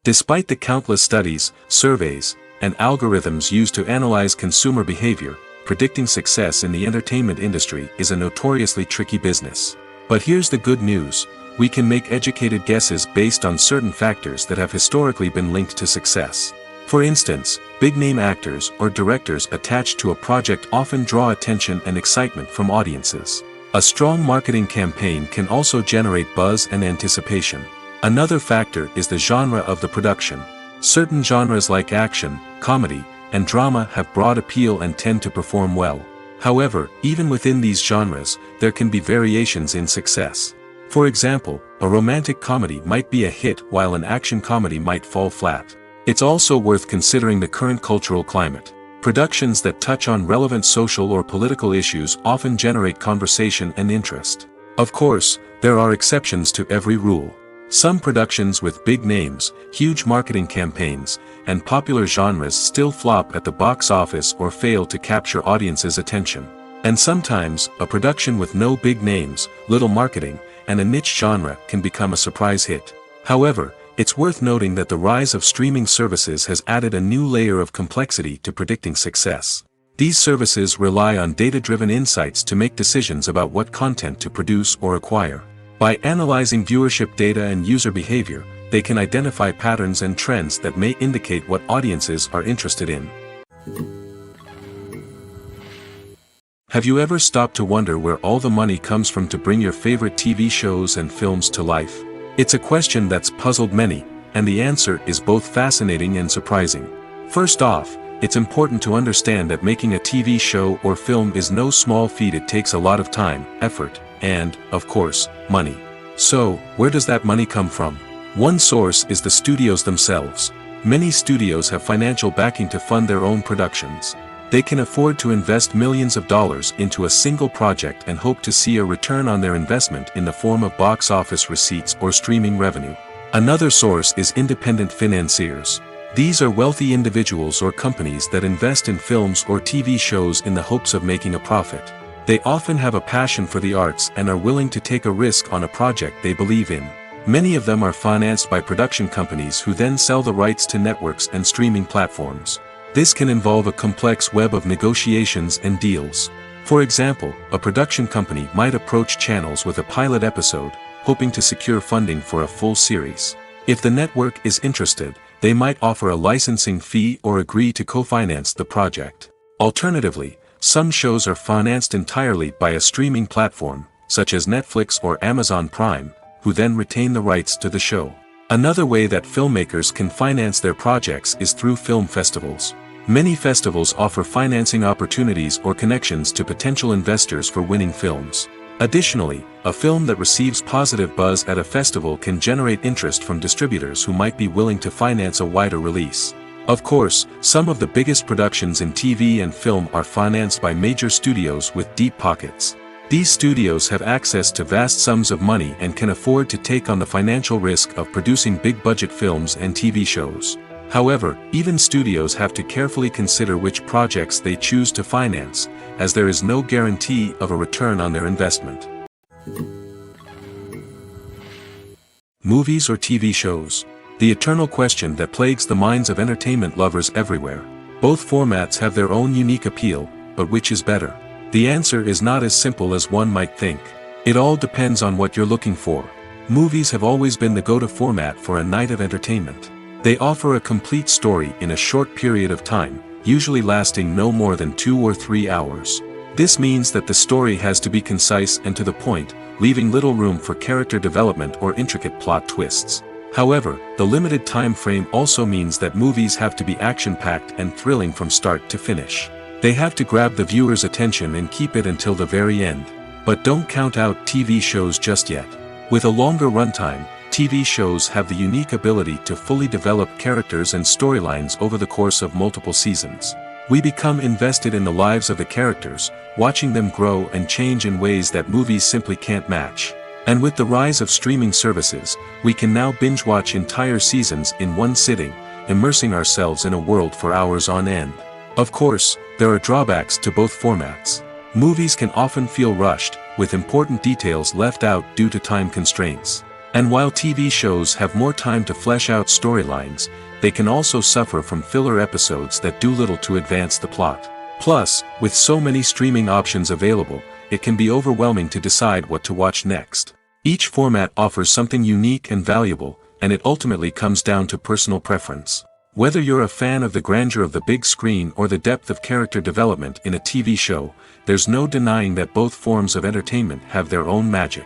Despite the countless studies, surveys, and algorithms used to analyze consumer behavior, predicting success in the entertainment industry is a notoriously tricky business. But here's the good news: we can make educated guesses based on certain factors that have historically been linked to success. For instance, big-name actors or directors attached to a project often draw attention and excitement from audiences. A strong marketing campaign can also generate buzz and anticipation. Another factor is the genre of the production. Certain genres like action, comedy, and drama have broad appeal and tend to perform well. However, even within these genres, there can be variations in success. For example, a romantic comedy might be a hit while an action comedy might fall flat. It's also worth considering the current cultural climate. Productions that touch on relevant social or political issues often generate conversation and interest. Of course, there are exceptions to every rule. Some productions with big names, huge marketing campaigns, and popular genres still flop at the box office or fail to capture audiences' attention. And sometimes, a production with no big names, little marketing, and a niche genre can become a surprise hit. However, it's worth noting that the rise of streaming services has added a new layer of complexity to predicting success. These services rely on data-driven insights to make decisions about what content to produce or acquire. By analyzing viewership data and user behavior, they can identify patterns and trends that may indicate what audiences are interested in. Have you ever stopped to wonder where all the money comes from to bring your favorite TV shows and films to life? It's a question that's puzzled many, and the answer is both fascinating and surprising. First off, it's important to understand that making a TV show or film is no small feat. It takes a lot of time, effort, and, of course, money. So, where does that money come from? One source is the studios themselves. Many studios have financial backing to fund their own productions. They can afford to invest millions of dollars into a single project and hope to see a return on their investment in the form of box office receipts or streaming revenue. Another source is independent financiers. These are wealthy individuals or companies that invest in films or TV shows in the hopes of making a profit. They often have a passion for the arts and are willing to take a risk on a project they believe in. Many of them are financed by production companies who then sell the rights to networks and streaming platforms. This can involve a complex web of negotiations and deals. For example, a production company might approach channels with a pilot episode, hoping to secure funding for a full series. If the network is interested, they might offer a licensing fee or agree to co-finance the project. Alternatively, some shows are financed entirely by a streaming platform, such as Netflix or Amazon Prime, who then retain the rights to the show. Another way that filmmakers can finance their projects is through film festivals. Many festivals offer financing opportunities or connections to potential investors for winning films. Additionally, a film that receives positive buzz at a festival can generate interest from distributors who might be willing to finance a wider release. Of course, some of the biggest productions in TV and film are financed by major studios with deep pockets. These studios have access to vast sums of money and can afford to take on the financial risk of producing big-budget films and TV shows. However, even studios have to carefully consider which projects they choose to finance, as there is no guarantee of a return on their investment. Movies or TV shows? The eternal question that plagues the minds of entertainment lovers everywhere. Both formats have their own unique appeal, but which is better? The answer is not as simple as one might think. It all depends on what you're looking for. Movies have always been the go-to format for a night of entertainment. They offer a complete story in a short period of time, usually lasting no more than 2 or 3 hours. This means that the story has to be concise and to the point, leaving little room for character development or intricate plot twists. However, the limited time frame also means that movies have to be action-packed and thrilling from start to finish. They have to grab the viewer's attention and keep it until the very end. But don't count out TV shows just yet. With a longer runtime, TV shows have the unique ability to fully develop characters and storylines over the course of multiple seasons. We become invested in the lives of the characters, watching them grow and change in ways that movies simply can't match. And with the rise of streaming services, we can now binge-watch entire seasons in one sitting, immersing ourselves in a world for hours on end. Of course, there are drawbacks to both formats. Movies can often feel rushed, with important details left out due to time constraints. And while TV shows have more time to flesh out storylines, they can also suffer from filler episodes that do little to advance the plot. Plus, with so many streaming options available, it can be overwhelming to decide what to watch next. Each format offers something unique and valuable, and it ultimately comes down to personal preference. Whether you're a fan of the grandeur of the big screen or the depth of character development in a TV show, there's no denying that both forms of entertainment have their own magic.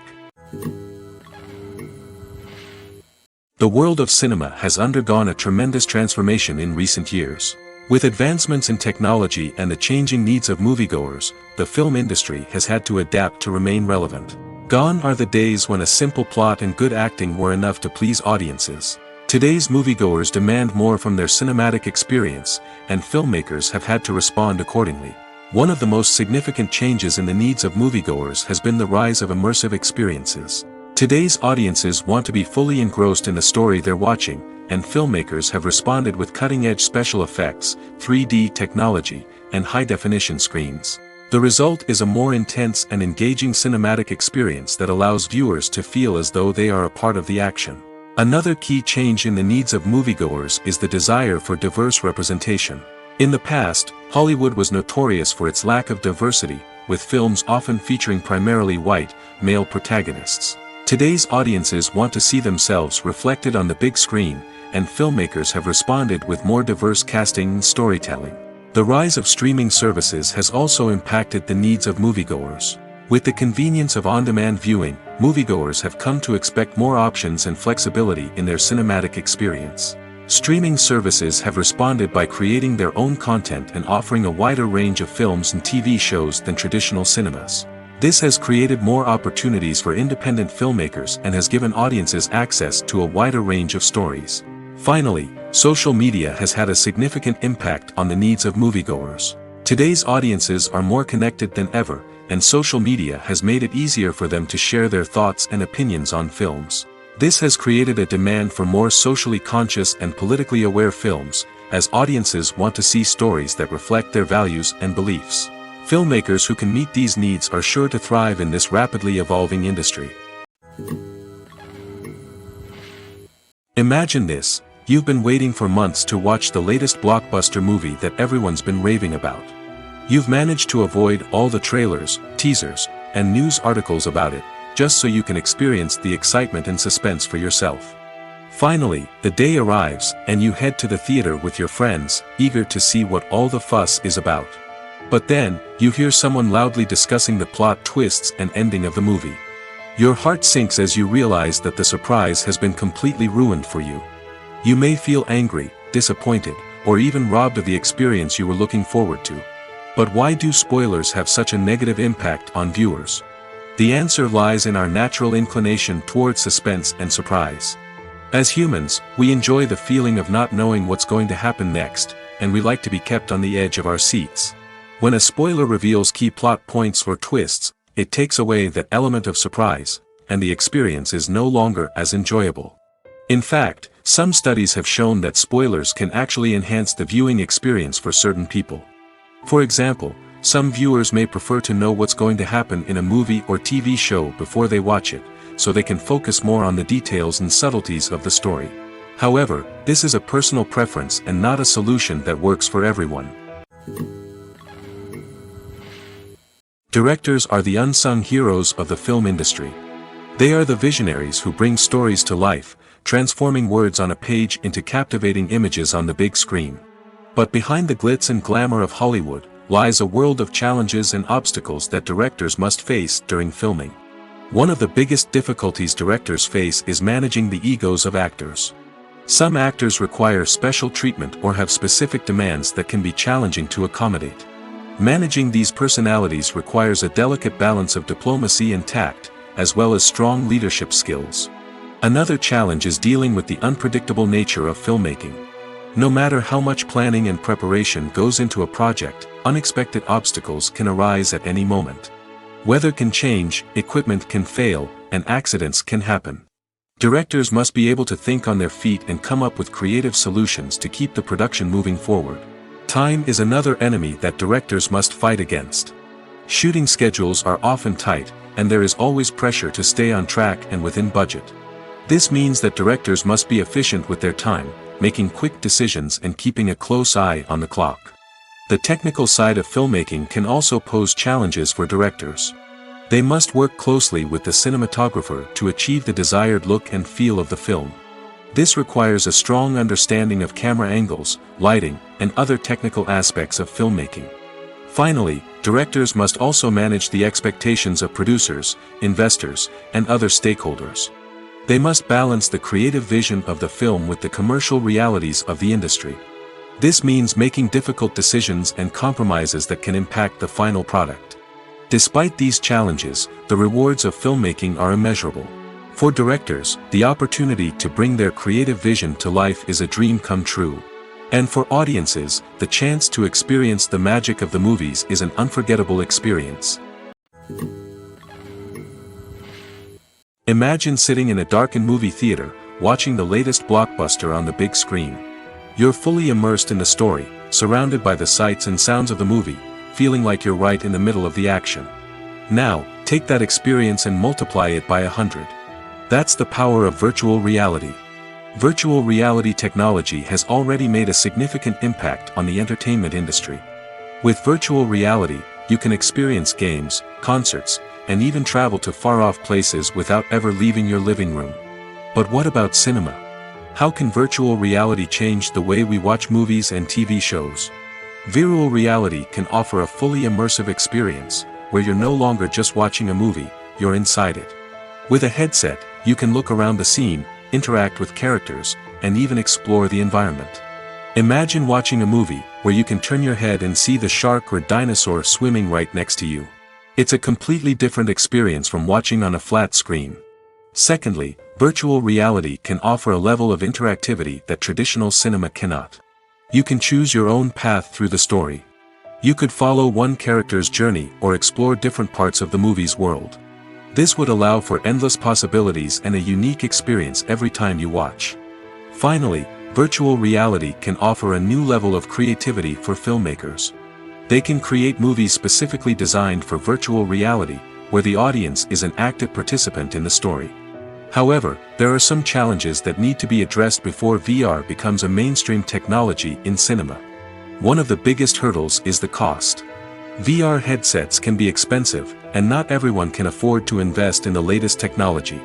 The world of cinema has undergone a tremendous transformation in recent years. With advancements in technology and the changing needs of moviegoers, the film industry has had to adapt to remain relevant. Gone are the days when a simple plot and good acting were enough to please audiences. Today's moviegoers demand more from their cinematic experience, and filmmakers have had to respond accordingly. One of the most significant changes in the needs of moviegoers has been the rise of immersive experiences. Today's audiences want to be fully engrossed in the story they're watching, and filmmakers have responded with cutting-edge special effects, 3D technology, and high-definition screens. The result is a more intense and engaging cinematic experience that allows viewers to feel as though they are a part of the action. Another key change in the needs of moviegoers is the desire for diverse representation. In the past, Hollywood was notorious for its lack of diversity, with films often featuring primarily white, male protagonists. Today's audiences want to see themselves reflected on the big screen, and filmmakers have responded with more diverse casting and storytelling. The rise of streaming services has also impacted the needs of moviegoers. With the convenience of on-demand viewing, moviegoers have come to expect more options and flexibility in their cinematic experience. Streaming services have responded by creating their own content and offering a wider range of films and TV shows than traditional cinemas. This has created more opportunities for independent filmmakers and has given audiences access to a wider range of stories. Finally, social media has had a significant impact on the needs of moviegoers. Today's audiences are more connected than ever, and social media has made it easier for them to share their thoughts and opinions on films. This has created a demand for more socially conscious and politically aware films, as audiences want to see stories that reflect their values and beliefs. Filmmakers who can meet these needs are sure to thrive in this rapidly evolving industry. Imagine this: you've been waiting for months to watch the latest blockbuster movie that everyone's been raving about. You've managed to avoid all the trailers, teasers, and news articles about it, just so you can experience the excitement and suspense for yourself. Finally, the day arrives, and you head to the theater with your friends, eager to see what all the fuss is about. But then, you hear someone loudly discussing the plot twists and ending of the movie. Your heart sinks as you realize that the surprise has been completely ruined for you. You may feel angry, disappointed, or even robbed of the experience you were looking forward to. But why do spoilers have such a negative impact on viewers? The answer lies in our natural inclination toward suspense and surprise. As humans, we enjoy the feeling of not knowing what's going to happen next, and we like to be kept on the edge of our seats. When a spoiler reveals key plot points or twists, it takes away that element of surprise, and the experience is no longer as enjoyable. In fact, some studies have shown that spoilers can actually enhance the viewing experience for certain people. For example, some viewers may prefer to know what's going to happen in a movie or TV show before they watch it, so they can focus more on the details and subtleties of the story. However, this is a personal preference and not a solution that works for everyone. Directors are the unsung heroes of the film industry. They are the visionaries who bring stories to life, transforming words on a page into captivating images on the big screen. But behind the glitz and glamour of Hollywood, lies a world of challenges and obstacles that directors must face during filming. One of the biggest difficulties directors face is managing the egos of actors. Some actors require special treatment or have specific demands that can be challenging to accommodate. Managing these personalities requires a delicate balance of diplomacy and tact, as well as strong leadership skills. Another challenge is dealing with the unpredictable nature of filmmaking. No matter how much planning and preparation goes into a project, unexpected obstacles can arise at any moment. Weather can change, equipment can fail, and accidents can happen. Directors must be able to think on their feet and come up with creative solutions to keep the production moving forward. Time is another enemy that directors must fight against. Shooting schedules are often tight, and there is always pressure to stay on track and within budget. This means that directors must be efficient with their time, making quick decisions and keeping a close eye on the clock. The technical side of filmmaking can also pose challenges for directors. They must work closely with the cinematographer to achieve the desired look and feel of the film. This requires a strong understanding of camera angles, lighting, and other technical aspects of filmmaking. Finally, directors must also manage the expectations of producers, investors, and other stakeholders. They must balance the creative vision of the film with the commercial realities of the industry. This means making difficult decisions and compromises that can impact the final product. Despite these challenges, the rewards of filmmaking are immeasurable. For directors, the opportunity to bring their creative vision to life is a dream come true. And for audiences, the chance to experience the magic of the movies is an unforgettable experience. Imagine sitting in a darkened movie theater, watching the latest blockbuster on the big screen. You're fully immersed in the story, surrounded by the sights and sounds of the movie, feeling like you're right in the middle of the action. Now, take that experience and multiply it by 100. That's the power of virtual reality. Virtual reality technology has already made a significant impact on the entertainment industry. With virtual reality, you can experience games, concerts, and even travel to far-off places without ever leaving your living room. But what about cinema? How can virtual reality change the way we watch movies and TV shows? Virtual reality can offer a fully immersive experience, where you're no longer just watching a movie, you're inside it. With a headset, you can look around the scene, interact with characters, and even explore the environment. Imagine watching a movie where you can turn your head and see the shark or dinosaur swimming right next to you. It's a completely different experience from watching on a flat screen. Secondly, virtual reality can offer a level of interactivity that traditional cinema cannot. You can choose your own path through the story. You could follow one character's journey or explore different parts of the movie's world. This would allow for endless possibilities and a unique experience every time you watch. Finally, virtual reality can offer a new level of creativity for filmmakers. They can create movies specifically designed for virtual reality, where the audience is an active participant in the story. However, there are some challenges that need to be addressed before VR becomes a mainstream technology in cinema. One of the biggest hurdles is the cost. VR headsets can be expensive, and not everyone can afford to invest in the latest technology.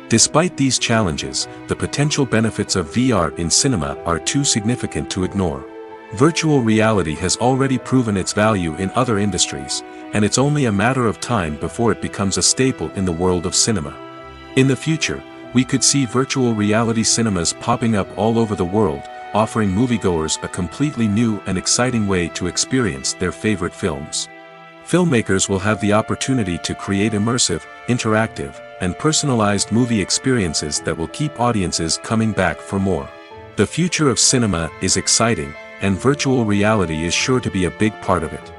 Despite these challenges, the potential benefits of VR in cinema are too significant to ignore. Virtual reality has already proven its value in other industries, and it's only a matter of time before it becomes a staple in the world of cinema. In the future, we could see virtual reality cinemas popping up all over the world, offering moviegoers a completely new and exciting way to experience their favorite films. Filmmakers will have the opportunity to create immersive, interactive, and personalized movie experiences that will keep audiences coming back for more. The future of cinema is exciting, and virtual reality is sure to be a big part of it.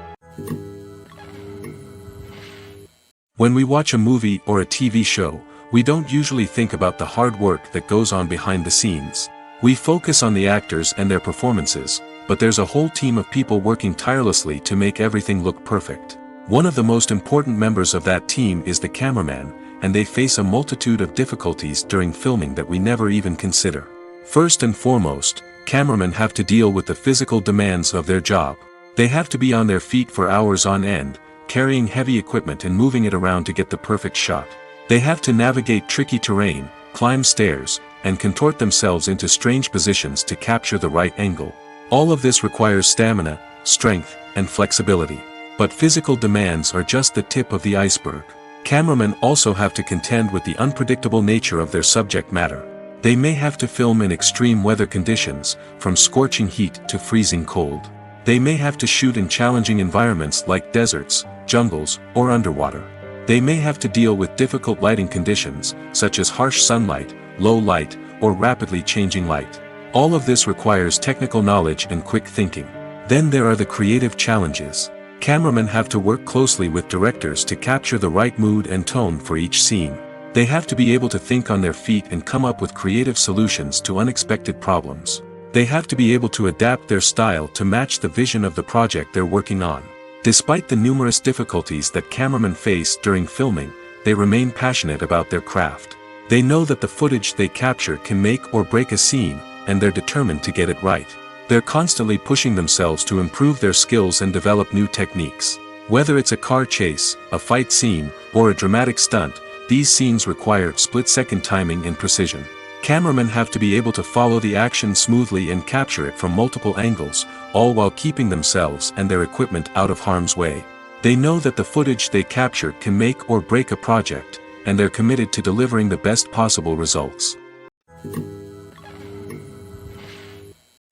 When we watch a movie or a TV show, we don't usually think about the hard work that goes on behind the scenes. We focus on the actors and their performances, but there's a whole team of people working tirelessly to make everything look perfect. One of the most important members of that team is the cameraman, and they face a multitude of difficulties during filming that we never even consider. First and foremost, cameramen have to deal with the physical demands of their job. They have to be on their feet for hours on end, carrying heavy equipment and moving it around to get the perfect shot. They have to navigate tricky terrain, climb stairs, and contort themselves into strange positions to capture the right angle. All of this requires stamina, strength, and flexibility. But physical demands are just the tip of the iceberg. Cameramen also have to contend with the unpredictable nature of their subject matter. They may have to film in extreme weather conditions, from scorching heat to freezing cold. They may have to shoot in challenging environments like deserts, jungles, or underwater. They may have to deal with difficult lighting conditions, such as harsh sunlight, low light, or rapidly changing light. All of this requires technical knowledge and quick thinking. Then there are the creative challenges. Cameramen have to work closely with directors to capture the right mood and tone for each scene. They have to be able to think on their feet and come up with creative solutions to unexpected problems. They have to be able to adapt their style to match the vision of the project they're working on. Despite the numerous difficulties that cameramen face during filming, they remain passionate about their craft. They know that the footage they capture can make or break a scene, and they're determined to get it right. They're constantly pushing themselves to improve their skills and develop new techniques. Whether it's a car chase, a fight scene, or a dramatic stunt, these scenes require split-second timing and precision. Cameramen have to be able to follow the action smoothly and capture it from multiple angles, all while keeping themselves and their equipment out of harm's way. They know that the footage they capture can make or break a project, and they're committed to delivering the best possible results.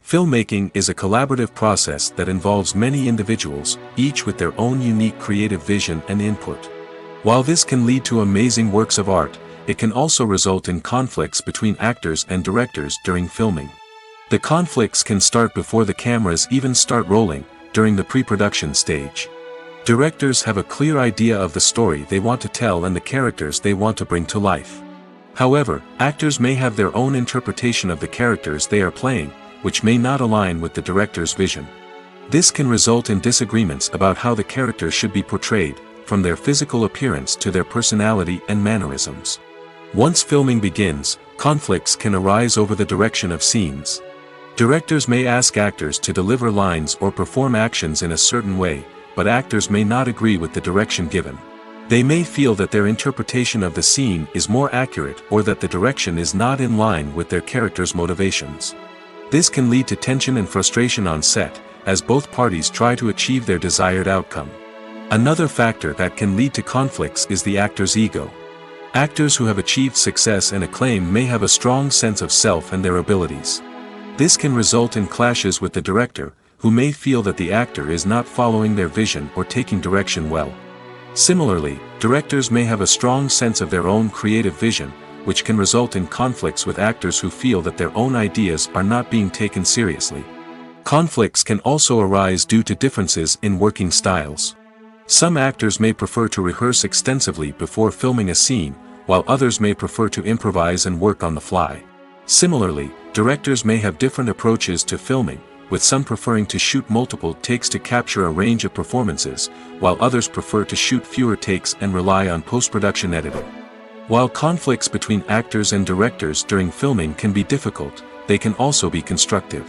Filmmaking is a collaborative process that involves many individuals, each with their own unique creative vision and input. While this can lead to amazing works of art, it can also result in conflicts between actors and directors during filming. The conflicts can start before the cameras even start rolling, during the pre-production stage. Directors have a clear idea of the story they want to tell and the characters they want to bring to life. However, actors may have their own interpretation of the characters they are playing, which may not align with the director's vision. This can result in disagreements about how the characters should be portrayed, from their physical appearance to their personality and mannerisms. Once filming begins, conflicts can arise over the direction of scenes. Directors may ask actors to deliver lines or perform actions in a certain way, but actors may not agree with the direction given. They may feel that their interpretation of the scene is more accurate or that the direction is not in line with their character's motivations. This can lead to tension and frustration on set, as both parties try to achieve their desired outcome. Another factor that can lead to conflicts is the actor's ego. Actors who have achieved success and acclaim may have a strong sense of self and their abilities. This can result in clashes with the director, who may feel that the actor is not following their vision or taking direction well. Similarly, directors may have a strong sense of their own creative vision, which can result in conflicts with actors who feel that their own ideas are not being taken seriously. Conflicts can also arise due to differences in working styles. Some actors may prefer to rehearse extensively before filming a scene, while others may prefer to improvise and work on the fly. Similarly, directors may have different approaches to filming, with some preferring to shoot multiple takes to capture a range of performances, while others prefer to shoot fewer takes and rely on post-production editing. While conflicts between actors and directors during filming can be difficult, they can also be constructive.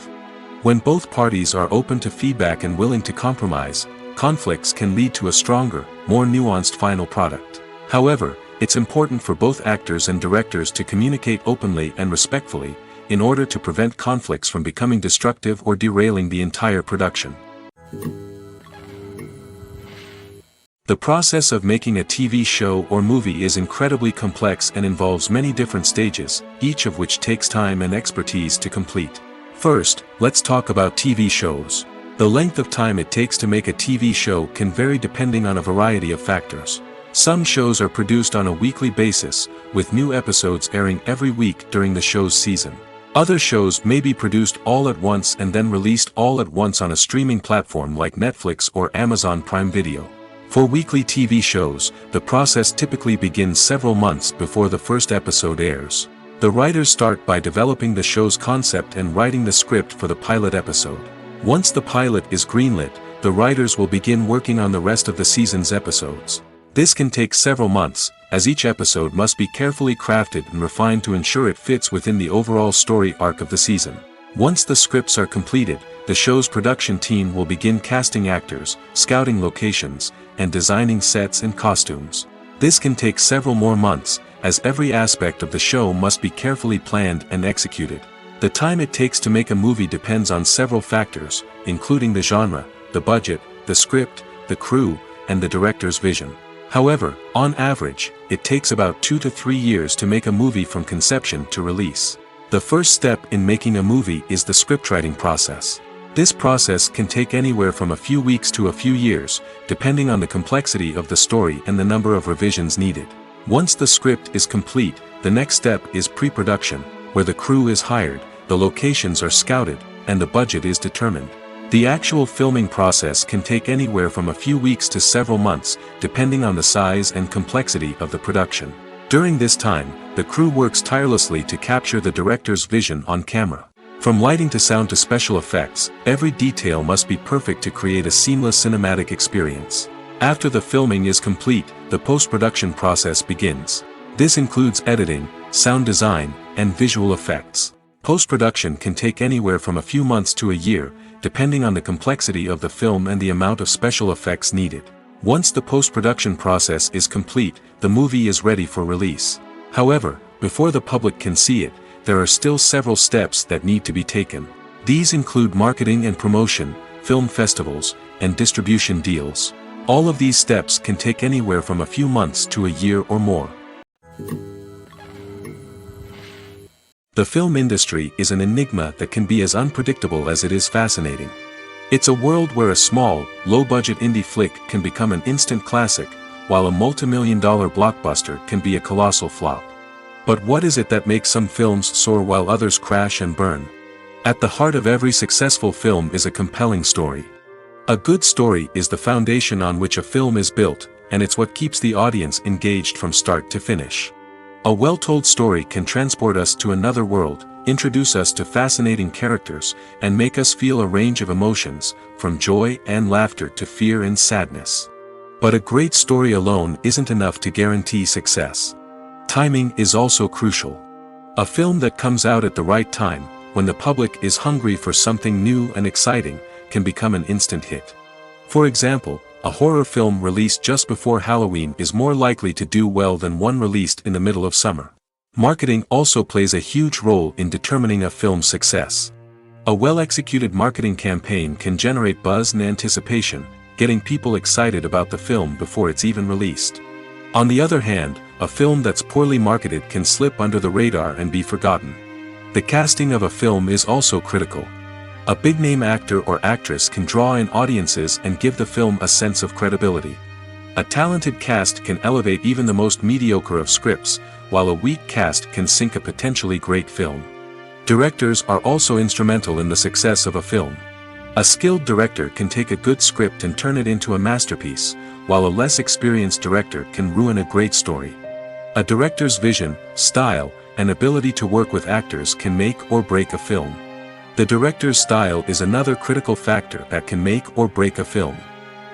When both parties are open to feedback and willing to compromise, conflicts can lead to a stronger, more nuanced final product. However, it's important for both actors and directors to communicate openly and respectfully, in order to prevent conflicts from becoming destructive or derailing the entire production. The process of making a TV show or movie is incredibly complex and involves many different stages, each of which takes time and expertise to complete. First, let's talk about TV shows. The length of time it takes to make a TV show can vary depending on a variety of factors. Some shows are produced on a weekly basis, with new episodes airing every week during the show's season. Other shows may be produced all at once and then released all at once on a streaming platform like Netflix or Amazon Prime Video. For weekly TV shows, the process typically begins several months before the first episode airs. The writers start by developing the show's concept and writing the script for the pilot episode. Once the pilot is greenlit, the writers will begin working on the rest of the season's episodes. This can take several months, as each episode must be carefully crafted and refined to ensure it fits within the overall story arc of the season. Once the scripts are completed, the show's production team will begin casting actors, scouting locations, and designing sets and costumes. This can take several more months, as every aspect of the show must be carefully planned and executed. The time it takes to make a movie depends on several factors, including the genre, the budget, the script, the crew, and the director's vision. However, on average, it takes about 2 to 3 years to make a movie from conception to release. The first step in making a movie is the scriptwriting process. This process can take anywhere from a few weeks to a few years, depending on the complexity of the story and the number of revisions needed. Once the script is complete, the next step is pre-production, where the crew is hired, the locations are scouted, and the budget is determined. The actual filming process can take anywhere from a few weeks to several months, depending on the size and complexity of the production. During this time, the crew works tirelessly to capture the director's vision on camera. From lighting to sound to special effects, every detail must be perfect to create a seamless cinematic experience. After the filming is complete, the post-production process begins. This includes editing, sound design, and visual effects. Post-production can take anywhere from a few months to a year, depending on the complexity of the film and the amount of special effects needed. Once the post-production process is complete, the movie is ready for release. However, before the public can see it, there are still several steps that need to be taken. These include marketing and promotion, film festivals, and distribution deals. All of these steps can take anywhere from a few months to a year or more. The film industry is an enigma that can be as unpredictable as it is fascinating. It's a world where a small, low-budget indie flick can become an instant classic, while a multi-million-dollar blockbuster can be a colossal flop. But what is it that makes some films soar while others crash and burn? At the heart of every successful film is a compelling story. A good story is the foundation on which a film is built, and it's what keeps the audience engaged from start to finish. A well-told story can transport us to another world, introduce us to fascinating characters, and make us feel a range of emotions, from joy and laughter to fear and sadness. But a great story alone isn't enough to guarantee success. Timing is also crucial. A film that comes out at the right time, when the public is hungry for something new and exciting, can become an instant hit. For example, a horror film released just before Halloween is more likely to do well than one released in the middle of summer. Marketing also plays a huge role in determining a film's success. A well-executed marketing campaign can generate buzz and anticipation, getting people excited about the film before it's even released. On the other hand, a film that's poorly marketed can slip under the radar and be forgotten. The casting of a film is also critical. A big-name actor or actress can draw in audiences and give the film a sense of credibility. A talented cast can elevate even the most mediocre of scripts, while a weak cast can sink a potentially great film. Directors are also instrumental in the success of a film. A skilled director can take a good script and turn it into a masterpiece, while a less experienced director can ruin a great story. A director's vision, style, and ability to work with actors can make or break a film. The director's style is another critical factor that can make or break a film.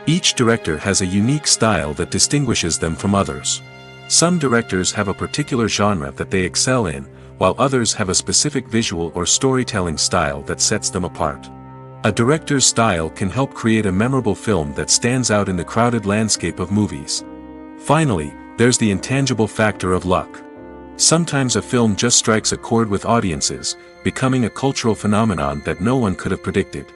Each director has a unique style that distinguishes them from others. Some directors have a particular genre that they excel in, while others have a specific visual or storytelling style that sets them apart. A director's style can help create a memorable film that stands out in the crowded landscape of movies. Finally, there's the intangible factor of luck. Sometimes a film just strikes a chord with audiences, becoming a cultural phenomenon that no one could have predicted.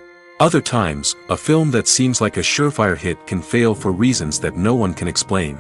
Other times, a film that seems like a surefire hit can fail for reasons that no one can explain.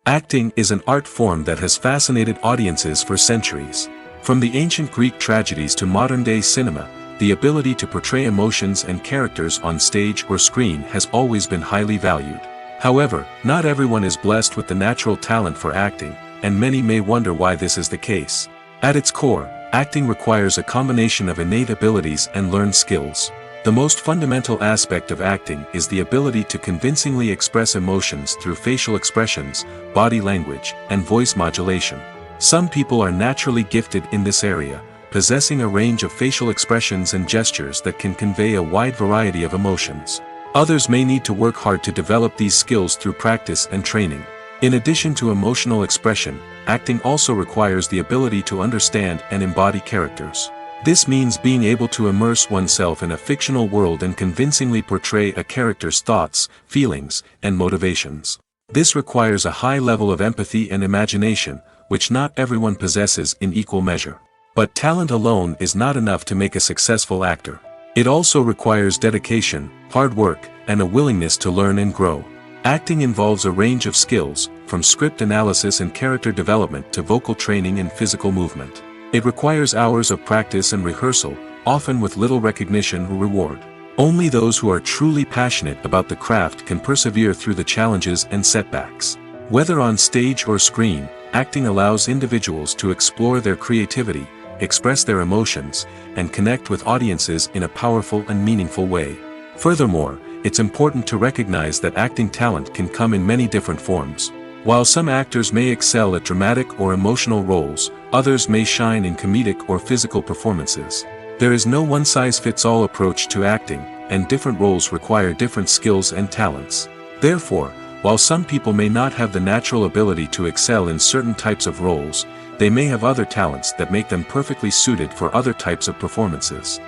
Acting is an art form that has fascinated audiences for centuries. From the ancient Greek tragedies to modern-day cinema, the ability to portray emotions and characters on stage or screen has always been highly valued. However, not everyone is blessed with the natural talent for acting, and many may wonder why this is the case. At its core, acting requires a combination of innate abilities and learned skills. The most fundamental aspect of acting is the ability to convincingly express emotions through facial expressions, body language, and voice modulation. Some people are naturally gifted in this area, possessing a range of facial expressions and gestures that can convey a wide variety of emotions. Others may need to work hard to develop these skills through practice and training. In addition to emotional expression, acting also requires the ability to understand and embody characters. This means being able to immerse oneself in a fictional world and convincingly portray a character's thoughts, feelings, and motivations. This requires a high level of empathy and imagination, which not everyone possesses in equal measure. But talent alone is not enough to make a successful actor. It also requires dedication, hard work, and a willingness to learn and grow. Acting involves a range of skills, from script analysis and character development to vocal training and physical movement. It requires hours of practice and rehearsal, often with little recognition or reward. Only those who are truly passionate about the craft can persevere through the challenges and setbacks. Whether on stage or screen, acting allows individuals to explore their creativity, express their emotions, and connect with audiences in a powerful and meaningful way. Furthermore, it's important to recognize that acting talent can come in many different forms. While some actors may excel at dramatic or emotional roles, others may shine in comedic or physical performances. There is no one-size-fits-all approach to acting, and different roles require different skills and talents. Therefore, while some people may not have the natural ability to excel in certain types of roles, they may have other talents that make them perfectly suited for other types of performances.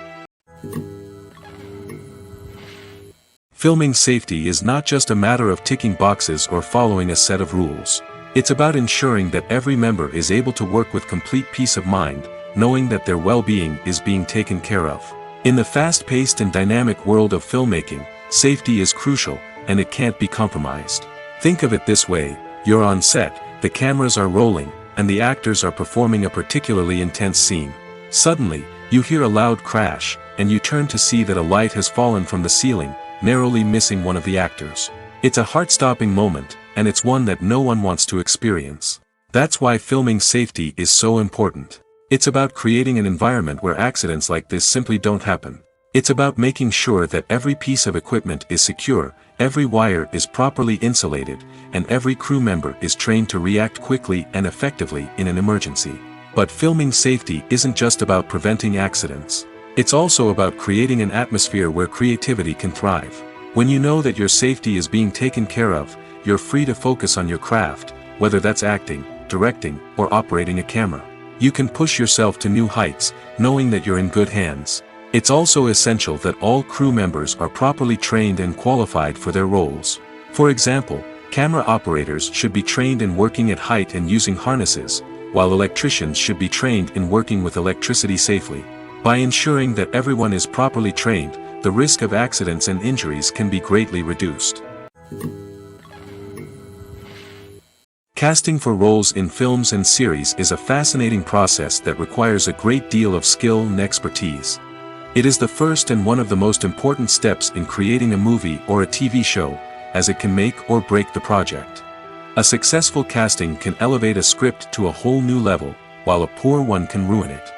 Filming safety is not just a matter of ticking boxes or following a set of rules. It's about ensuring that every member is able to work with complete peace of mind, knowing that their well-being is being taken care of. In the fast-paced and dynamic world of filmmaking, safety is crucial, and it can't be compromised. Think of it this way: you're on set, the cameras are rolling, and the actors are performing a particularly intense scene. Suddenly, you hear a loud crash, and you turn to see that a light has fallen from the ceiling, narrowly missing one of the actors. It's a heart-stopping moment, and it's one that no one wants to experience. That's why filming safety is so important. It's about creating an environment where accidents like this simply don't happen. It's about making sure that every piece of equipment is secure, every wire is properly insulated, and every crew member is trained to react quickly and effectively in an emergency. But filming safety isn't just about preventing accidents. It's also about creating an atmosphere where creativity can thrive. When you know that your safety is being taken care of, you're free to focus on your craft, whether that's acting, directing, or operating a camera. You can push yourself to new heights, knowing that you're in good hands. It's also essential that all crew members are properly trained and qualified for their roles. For example, camera operators should be trained in working at height and using harnesses, while electricians should be trained in working with electricity safely. By ensuring that everyone is properly trained, the risk of accidents and injuries can be greatly reduced. Casting for roles in films and series is a fascinating process that requires a great deal of skill and expertise. It is the first and one of the most important steps in creating a movie or a TV show, as it can make or break the project. A successful casting can elevate a script to a whole new level, while a poor one can ruin it.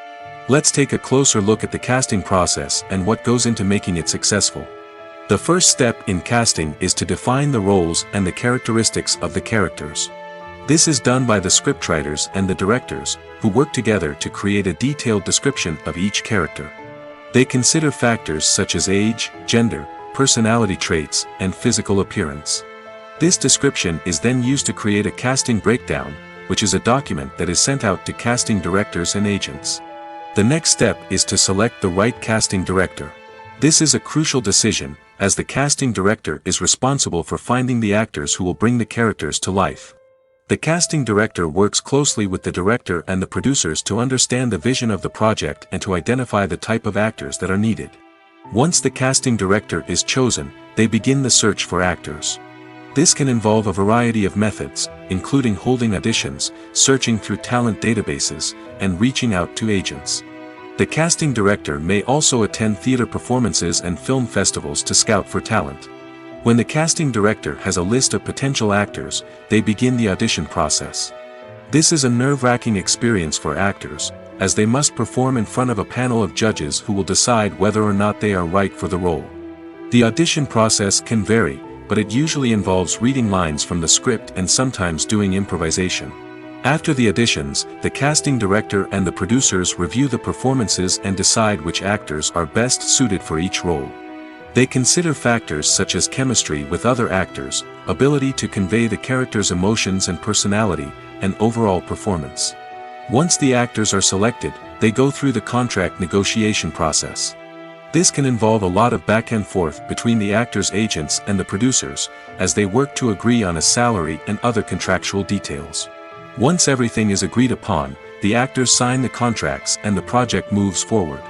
Let's take a closer look at the casting process and what goes into making it successful. The first step in casting is to define the roles and the characteristics of the characters. This is done by the scriptwriters and the directors, who work together to create a detailed description of each character. They consider factors such as age, gender, personality traits, and physical appearance. This description is then used to create a casting breakdown, which is a document that is sent out to casting directors and agents. The next step is to select the right casting director. This is a crucial decision, as the casting director is responsible for finding the actors who will bring the characters to life. The casting director works closely with the director and the producers to understand the vision of the project and to identify the type of actors that are needed. Once the casting director is chosen, they begin the search for actors. This can involve a variety of methods, including holding auditions, searching through talent databases, and reaching out to agents. The casting director may also attend theater performances and film festivals to scout for talent. When the casting director has a list of potential actors, they begin the audition process. This is a nerve-wracking experience for actors, as they must perform in front of a panel of judges who will decide whether or not they are right for the role. The audition process can vary, but it usually involves reading lines from the script and sometimes doing improvisation. After the auditions, the casting director and the producers review the performances and decide which actors are best suited for each role. They consider factors such as chemistry with other actors, ability to convey the character's emotions and personality, and overall performance. Once the actors are selected, they go through the contract negotiation process. This can involve a lot of back and forth between the actors' agents and the producers, as they work to agree on a salary and other contractual details. Once everything is agreed upon, the actors sign the contracts and the project moves forward.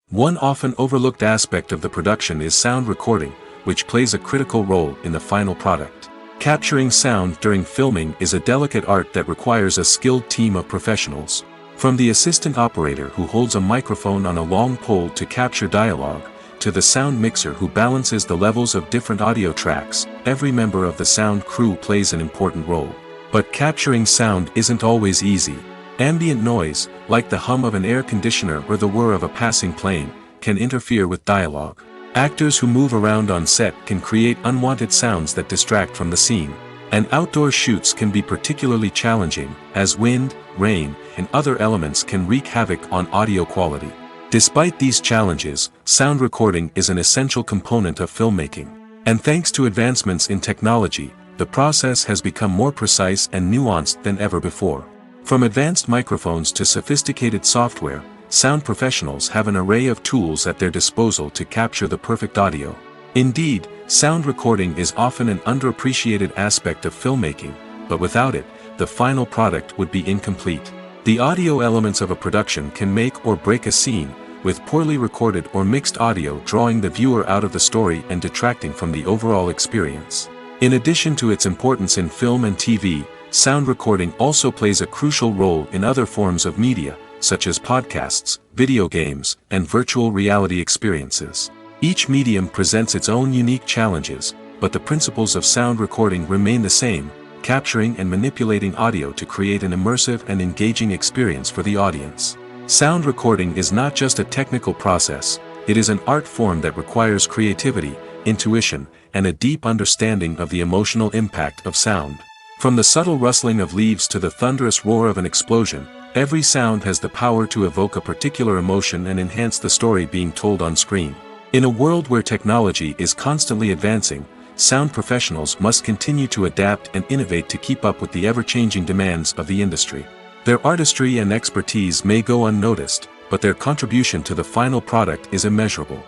One often overlooked aspect of the production is sound recording, which plays a critical role in the final product. Capturing sound during filming is a delicate art that requires a skilled team of professionals. From the assistant operator who holds a microphone on a long pole to capture dialogue, to the sound mixer who balances the levels of different audio tracks, every member of the sound crew plays an important role. But capturing sound isn't always easy. Ambient noise, like the hum of an air conditioner or the whir of a passing plane, can interfere with dialogue. Actors who move around on set can create unwanted sounds that distract from the scene. And outdoor shoots can be particularly challenging, as wind, rain, and other elements can wreak havoc on audio quality. Despite these challenges, sound recording is an essential component of filmmaking. And thanks to advancements in technology, the process has become more precise and nuanced than ever before. From advanced microphones to sophisticated software, sound professionals have an array of tools at their disposal to capture the perfect audio. Indeed, sound recording is often an underappreciated aspect of filmmaking, but without it, the final product would be incomplete. The audio elements of a production can make or break a scene, with poorly recorded or mixed audio drawing the viewer out of the story and detracting from the overall experience. In addition to its importance in film and TV, sound recording also plays a crucial role in other forms of media, such as podcasts, video games, and virtual reality experiences. Each medium presents its own unique challenges, but the principles of sound recording remain the same, capturing and manipulating audio to create an immersive and engaging experience for the audience. Sound recording is not just a technical process, it is an art form that requires creativity, intuition, and a deep understanding of the emotional impact of sound. From the subtle rustling of leaves to the thunderous roar of an explosion, every sound has the power to evoke a particular emotion and enhance the story being told on screen. In a world where technology is constantly advancing, sound professionals must continue to adapt and innovate to keep up with the ever-changing demands of the industry. Their artistry and expertise may go unnoticed, but their contribution to the final product is immeasurable.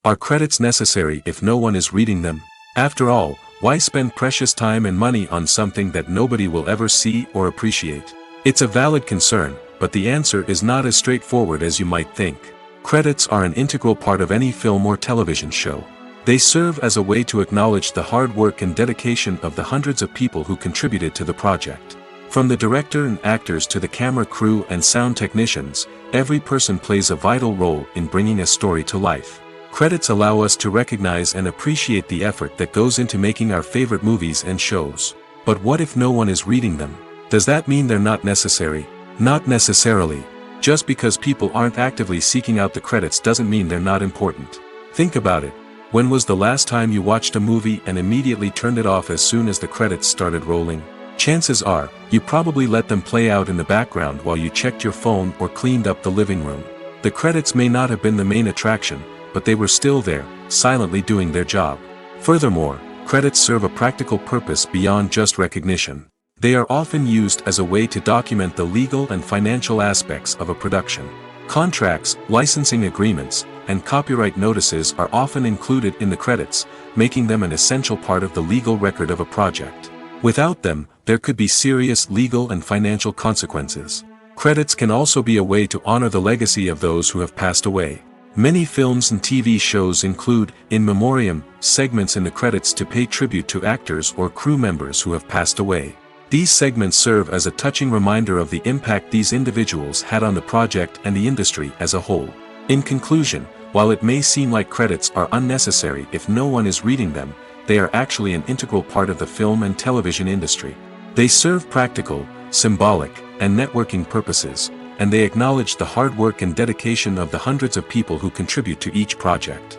Are credits necessary if no one is reading them? After all, why spend precious time and money on something that nobody will ever see or appreciate? It's a valid concern, but the answer is not as straightforward as you might think. Credits are an integral part of any film or television show. They serve as a way to acknowledge the hard work and dedication of the hundreds of people who contributed to the project. From the director and actors to the camera crew and sound technicians, every person plays a vital role in bringing a story to life. Credits allow us to recognize and appreciate the effort that goes into making our favorite movies and shows. But what if no one is reading them? Does that mean they're not necessary? Not necessarily. Just because people aren't actively seeking out the credits doesn't mean they're not important. Think about it. When was the last time you watched a movie and immediately turned it off as soon as the credits started rolling? Chances are, you probably let them play out in the background while you checked your phone or cleaned up the living room. The credits may not have been the main attraction, but they were still there, silently doing their job. Furthermore, credits serve a practical purpose beyond just recognition. They are often used as a way to document the legal and financial aspects of a production. Contracts, licensing agreements, and copyright notices are often included in the credits, making them an essential part of the legal record of a project. Without them, there could be serious legal and financial consequences. Credits can also be a way to honor the legacy of those who have passed away. Many films and TV shows include, in memoriam, segments in the credits to pay tribute to actors or crew members who have passed away. These segments serve as a touching reminder of the impact these individuals had on the project and the industry as a whole. In conclusion, while it may seem like credits are unnecessary if no one is reading them, they are actually an integral part of the film and television industry. They serve practical, symbolic, and networking purposes, and they acknowledge the hard work and dedication of the hundreds of people who contribute to each project.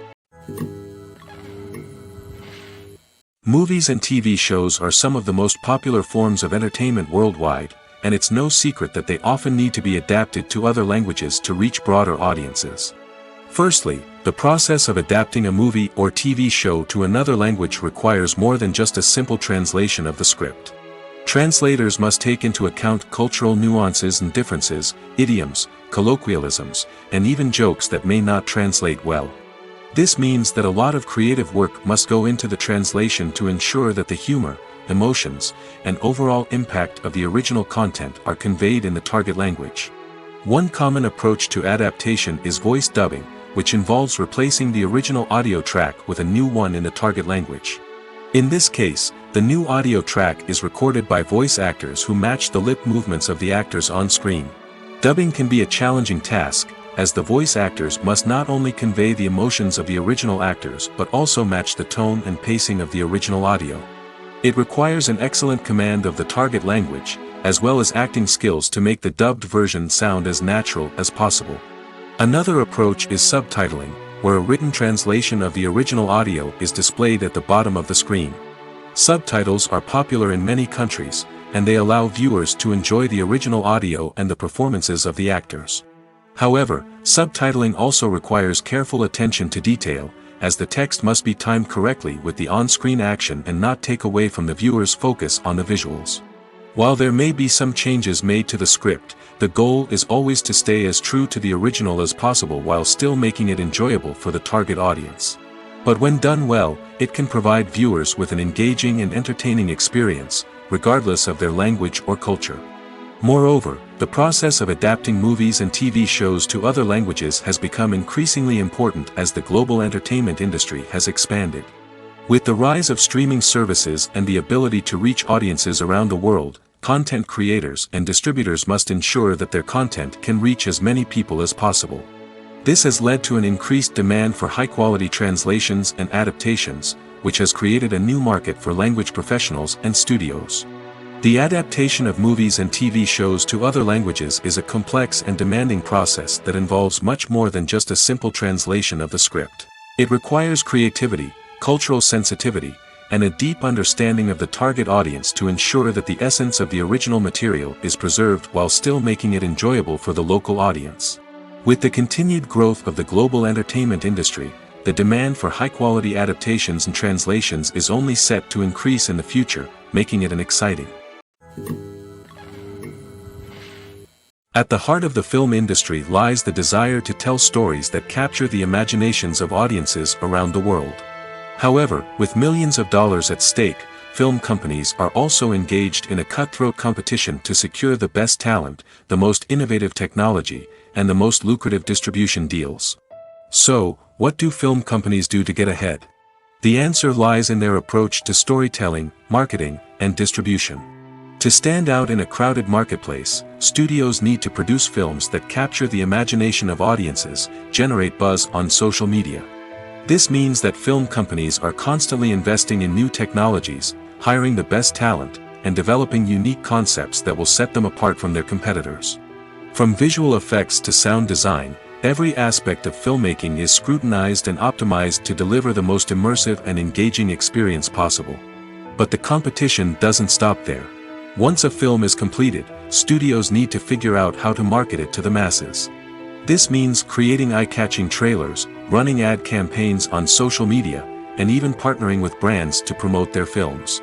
Movies and TV shows are some of the most popular forms of entertainment worldwide, and it's no secret that they often need to be adapted to other languages to reach broader audiences. Firstly, the process of adapting a movie or TV show to another language requires more than just a simple translation of the script. Translators must take into account cultural nuances and differences, idioms, colloquialisms, and even jokes that may not translate well. This means that a lot of creative work must go into the translation to ensure that the humor, emotions, and overall impact of the original content are conveyed in the target language. One common approach to adaptation is voice dubbing, which involves replacing the original audio track with a new one in the target language. In this case, the new audio track is recorded by voice actors who match the lip movements of the actors on screen. Dubbing can be a challenging task, as the voice actors must not only convey the emotions of the original actors but also match the tone and pacing of the original audio. It requires an excellent command of the target language, as well as acting skills to make the dubbed version sound as natural as possible. Another approach is subtitling, where a written translation of the original audio is displayed at the bottom of the screen. Subtitles are popular in many countries, and they allow viewers to enjoy the original audio and the performances of the actors. However, subtitling also requires careful attention to detail, as the text must be timed correctly with the on-screen action and not take away from the viewer's focus on the visuals. While there may be some changes made to the script, the goal is always to stay as true to the original as possible while still making it enjoyable for the target audience. But when done well, it can provide viewers with an engaging and entertaining experience, regardless of their language or culture. Moreover, the process of adapting movies and TV shows to other languages has become increasingly important as the global entertainment industry has expanded. With the rise of streaming services and the ability to reach audiences around the world, content creators and distributors must ensure that their content can reach as many people as possible. This has led to an increased demand for high-quality translations and adaptations, which has created a new market for language professionals and studios. The adaptation of movies and TV shows to other languages is a complex and demanding process that involves much more than just a simple translation of the script. It requires creativity, cultural sensitivity, and a deep understanding of the target audience to ensure that the essence of the original material is preserved while still making it enjoyable for the local audience. With the continued growth of the global entertainment industry, the demand for high-quality adaptations and translations is only set to increase in the future, making it an exciting. At the heart of the film industry lies the desire to tell stories that capture the imaginations of audiences around the world. However, with millions of dollars at stake, film companies are also engaged in a cutthroat competition to secure the best talent, the most innovative technology, and the most lucrative distribution deals. So, what do film companies do to get ahead? The answer lies in their approach to storytelling, marketing, and distribution. To stand out in a crowded marketplace, studios need to produce films that capture the imagination of audiences, generate buzz on social media. This means that film companies are constantly investing in new technologies, hiring the best talent, and developing unique concepts that will set them apart from their competitors. From visual effects to sound design, every aspect of filmmaking is scrutinized and optimized to deliver the most immersive and engaging experience possible. But the competition doesn't stop there. Once a film is completed, studios need to figure out how to market it to the masses. This means creating eye-catching trailers, running ad campaigns on social media, and even partnering with brands to promote their films.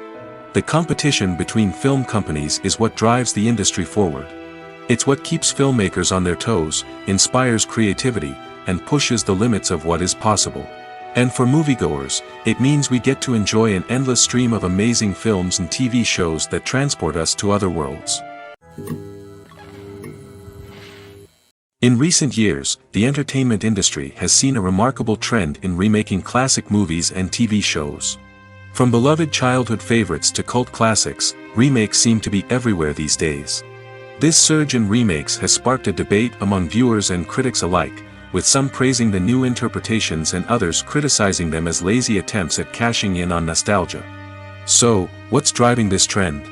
The competition between film companies is what drives the industry forward. It's what keeps filmmakers on their toes, inspires creativity, and pushes the limits of what is possible. And for moviegoers, it means we get to enjoy an endless stream of amazing films and TV shows that transport us to other worlds. In recent years, the entertainment industry has seen a remarkable trend in remaking classic movies and TV shows. From beloved childhood favorites to cult classics, remakes seem to be everywhere these days. This surge in remakes has sparked a debate among viewers and critics alike, with some praising the new interpretations and others criticizing them as lazy attempts at cashing in on nostalgia. So, what's driving this trend?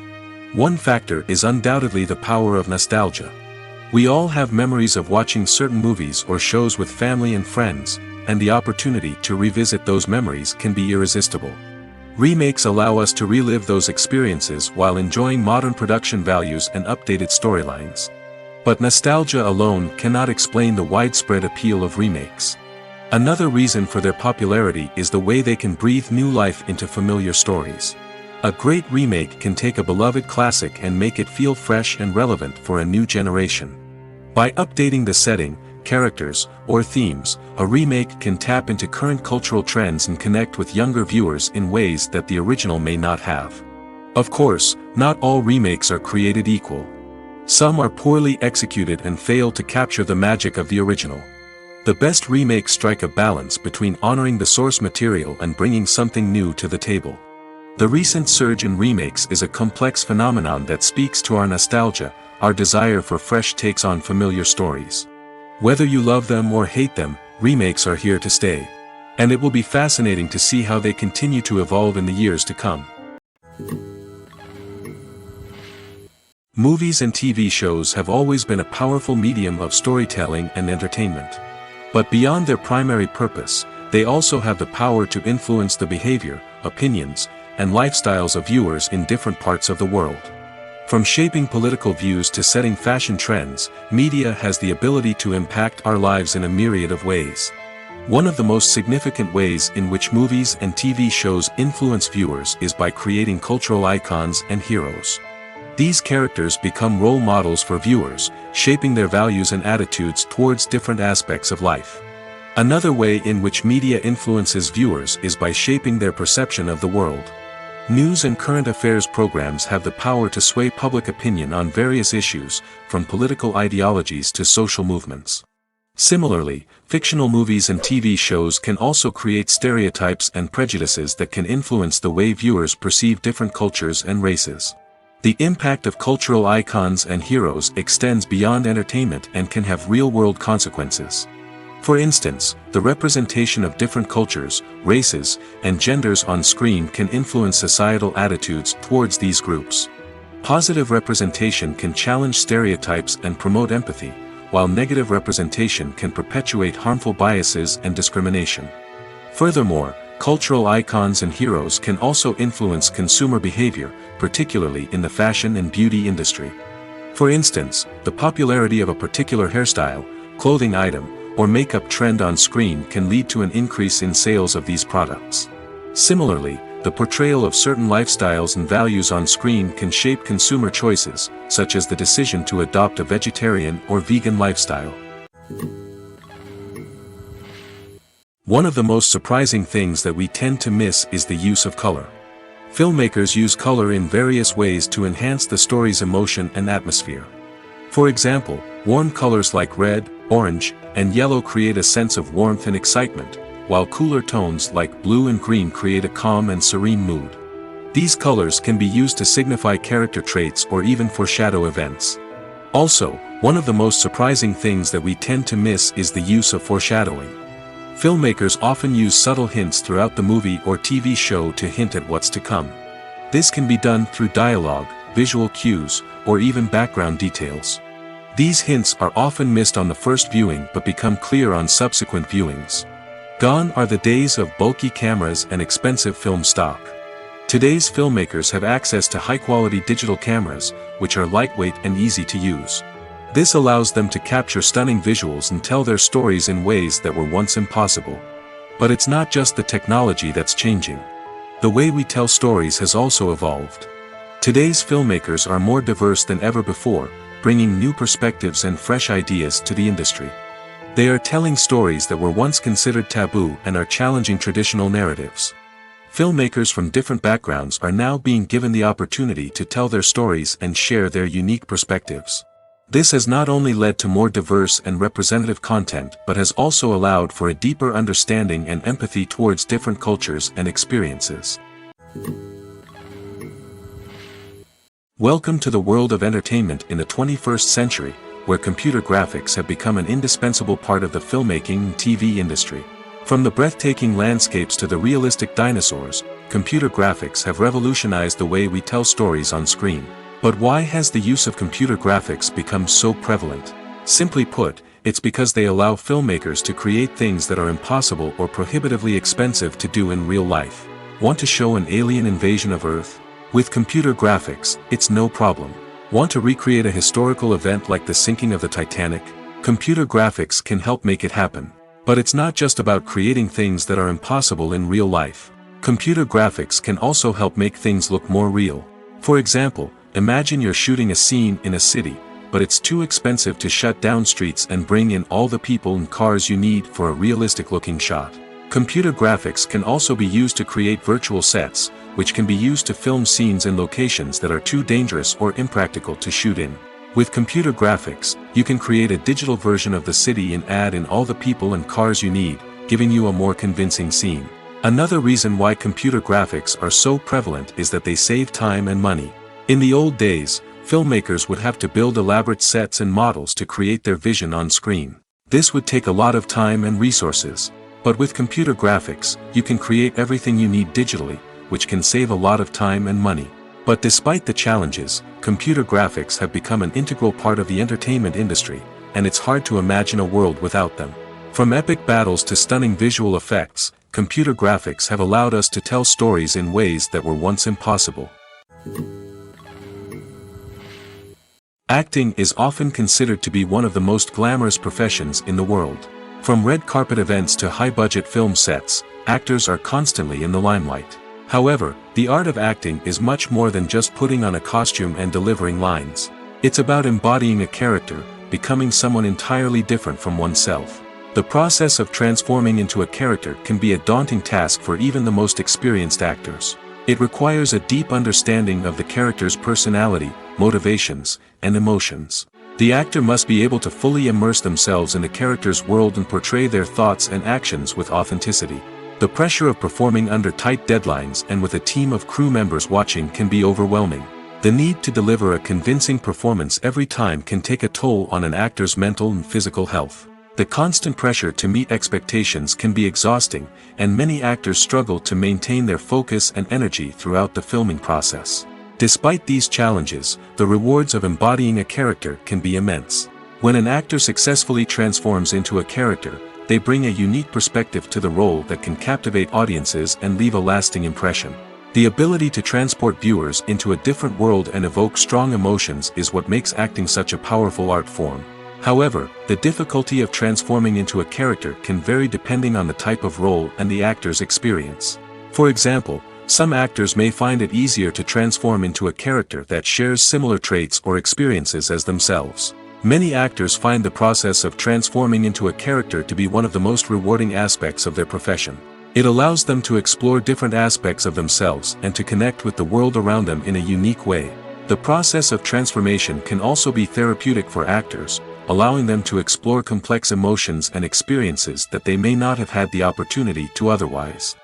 One factor is undoubtedly the power of nostalgia. We all have memories of watching certain movies or shows with family and friends, and the opportunity to revisit those memories can be irresistible. Remakes allow us to relive those experiences while enjoying modern production values and updated storylines. But nostalgia alone cannot explain the widespread appeal of remakes. Another reason for their popularity is the way they can breathe new life into familiar stories. A great remake can take a beloved classic and make it feel fresh and relevant for a new generation. By updating the setting, characters, or themes, a remake can tap into current cultural trends and connect with younger viewers in ways that the original may not have. Of course, not all remakes are created equal. Some are poorly executed and fail to capture the magic of the original. The best remakes strike a balance between honoring the source material and bringing something new to the table. The recent surge in remakes is a complex phenomenon that speaks to our nostalgia, our desire for fresh takes on familiar stories. Whether you love them or hate them, remakes are here to stay. And it will be fascinating to see how they continue to evolve in the years to come. Movies and TV shows have always been a powerful medium of storytelling and entertainment. But beyond their primary purpose, they also have the power to influence the behavior, opinions, and lifestyles of viewers in different parts of the world. From shaping political views to setting fashion trends, media has the ability to impact our lives in a myriad of ways. One of the most significant ways in which movies and TV shows influence viewers is by creating cultural icons and heroes. These characters become role models for viewers, shaping their values and attitudes towards different aspects of life. Another way in which media influences viewers is by shaping their perception of the world. News and current affairs programs have the power to sway public opinion on various issues, from political ideologies to social movements. Similarly, fictional movies and TV shows can also create stereotypes and prejudices that can influence the way viewers perceive different cultures and races. The impact of cultural icons and heroes extends beyond entertainment and can have real-world consequences. For instance, the representation of different cultures, races, and genders on screen can influence societal attitudes towards these groups. Positive representation can challenge stereotypes and promote empathy, while negative representation can perpetuate harmful biases and discrimination. Furthermore, cultural icons and heroes can also influence consumer behavior, particularly in the fashion and beauty industry. For instance, the popularity of a particular hairstyle, clothing item, or makeup trend on screen can lead to an increase in sales of these products. Similarly, the portrayal of certain lifestyles and values on screen can shape consumer choices, such as the decision to adopt a vegetarian or vegan lifestyle. One of the most surprising things that we tend to miss is the use of color. Filmmakers use color in various ways to enhance the story's emotion and atmosphere. For example, warm colors like red, orange, and yellow create a sense of warmth and excitement, while cooler tones like blue and green create a calm and serene mood. These colors can be used to signify character traits or even foreshadow events. Also, one of the most surprising things that we tend to miss is the use of foreshadowing. Filmmakers often use subtle hints throughout the movie or TV show to hint at what's to come. This can be done through dialogue, visual cues, or even background details. These hints are often missed on the first viewing but become clear on subsequent viewings. Gone are the days of bulky cameras and expensive film stock. Today's filmmakers have access to high-quality digital cameras, which are lightweight and easy to use. This allows them to capture stunning visuals and tell their stories in ways that were once impossible. But it's not just the technology that's changing. The way we tell stories has also evolved. Today's filmmakers are more diverse than ever before, bringing new perspectives and fresh ideas to the industry. They are telling stories that were once considered taboo and are challenging traditional narratives. Filmmakers from different backgrounds are now being given the opportunity to tell their stories and share their unique perspectives. This has not only led to more diverse and representative content but has also allowed for a deeper understanding and empathy towards different cultures and experiences. Welcome to the world of entertainment in the 21st century, where computer graphics have become an indispensable part of the filmmaking and TV industry. From the breathtaking landscapes to the realistic dinosaurs, computer graphics have revolutionized the way we tell stories on screen. But why has the use of computer graphics become so prevalent? Simply put, it's because they allow filmmakers to create things that are impossible or prohibitively expensive to do in real life. Want to show an alien invasion of Earth? With computer graphics, it's no problem. Want to recreate a historical event like the sinking of the Titanic? Computer graphics can help make it happen. But it's not just about creating things that are impossible in real life. Computer graphics can also help make things look more real. For example, imagine you're shooting a scene in a city, but it's too expensive to shut down streets and bring in all the people and cars you need for a realistic-looking shot. Computer graphics can also be used to create virtual sets, which can be used to film scenes in locations that are too dangerous or impractical to shoot in. With computer graphics, you can create a digital version of the city and add in all the people and cars you need, giving you a more convincing scene. Another reason why computer graphics are so prevalent is that they save time and money. In the old days, filmmakers would have to build elaborate sets and models to create their vision on screen. This would take a lot of time and resources. But with computer graphics, you can create everything you need digitally, which can save a lot of time and money. But despite the challenges, computer graphics have become an integral part of the entertainment industry, and it's hard to imagine a world without them. From epic battles to stunning visual effects, computer graphics have allowed us to tell stories in ways that were once impossible. Acting is often considered to be one of the most glamorous professions in the world. From red carpet events to high-budget film sets, actors are constantly in the limelight. However, the art of acting is much more than just putting on a costume and delivering lines. It's about embodying a character, becoming someone entirely different from oneself. The process of transforming into a character can be a daunting task for even the most experienced actors. It requires a deep understanding of the character's personality, motivations, and emotions. The actor must be able to fully immerse themselves in the character's world and portray their thoughts and actions with authenticity. The pressure of performing under tight deadlines and with a team of crew members watching can be overwhelming. The need to deliver a convincing performance every time can take a toll on an actor's mental and physical health. The constant pressure to meet expectations can be exhausting, and many actors struggle to maintain their focus and energy throughout the filming process. Despite these challenges, the rewards of embodying a character can be immense. When an actor successfully transforms into a character, they bring a unique perspective to the role that can captivate audiences and leave a lasting impression. The ability to transport viewers into a different world and evoke strong emotions is what makes acting such a powerful art form. However, the difficulty of transforming into a character can vary depending on the type of role and the actor's experience. For example, some actors may find it easier to transform into a character that shares similar traits or experiences as themselves. Many actors find the process of transforming into a character to be one of the most rewarding aspects of their profession. It allows them to explore different aspects of themselves and to connect with the world around them in a unique way. The process of transformation can also be therapeutic for actors, allowing them to explore complex emotions and experiences that they may not have had the opportunity to otherwise.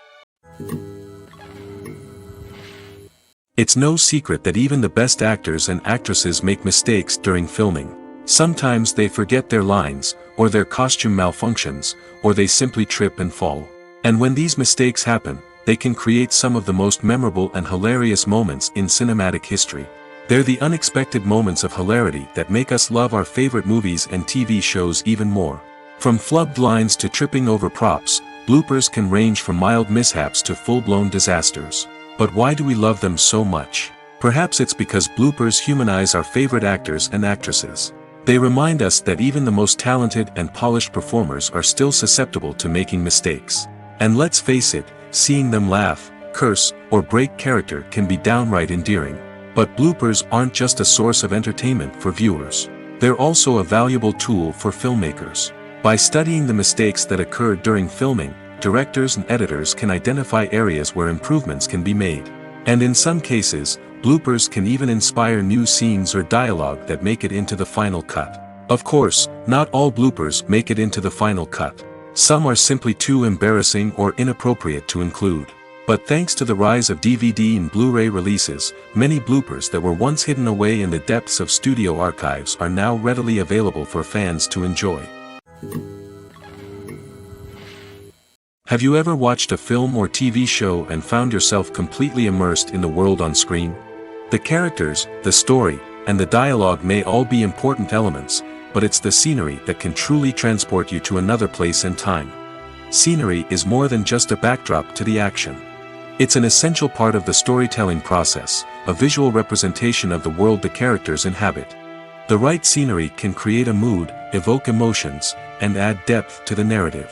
It's no secret that even the best actors and actresses make mistakes during filming. Sometimes they forget their lines, or their costume malfunctions, or they simply trip and fall. And when these mistakes happen, they can create some of the most memorable and hilarious moments in cinematic history. They're the unexpected moments of hilarity that make us love our favorite movies and TV shows even more. From flubbed lines to tripping over props, bloopers can range from mild mishaps to full-blown disasters. But why do we love them so much? Perhaps it's because bloopers humanize our favorite actors and actresses. They remind us that even the most talented and polished performers are still susceptible to making mistakes. And let's face it, seeing them laugh, curse, or break character can be downright endearing. But bloopers aren't just a source of entertainment for viewers. They're also a valuable tool for filmmakers. By studying the mistakes that occurred during filming, directors and editors can identify areas where improvements can be made. And in some cases, bloopers can even inspire new scenes or dialogue that make it into the final cut. Of course, not all bloopers make it into the final cut. Some are simply too embarrassing or inappropriate to include. But thanks to the rise of DVD and Blu-ray releases, many bloopers that were once hidden away in the depths of studio archives are now readily available for fans to enjoy. Have you ever watched a film or TV show and found yourself completely immersed in the world on screen? The characters, the story, and the dialogue may all be important elements, but it's the scenery that can truly transport you to another place and time. Scenery is more than just a backdrop to the action. It's an essential part of the storytelling process, a visual representation of the world the characters inhabit. The right scenery can create a mood, evoke emotions, and add depth to the narrative.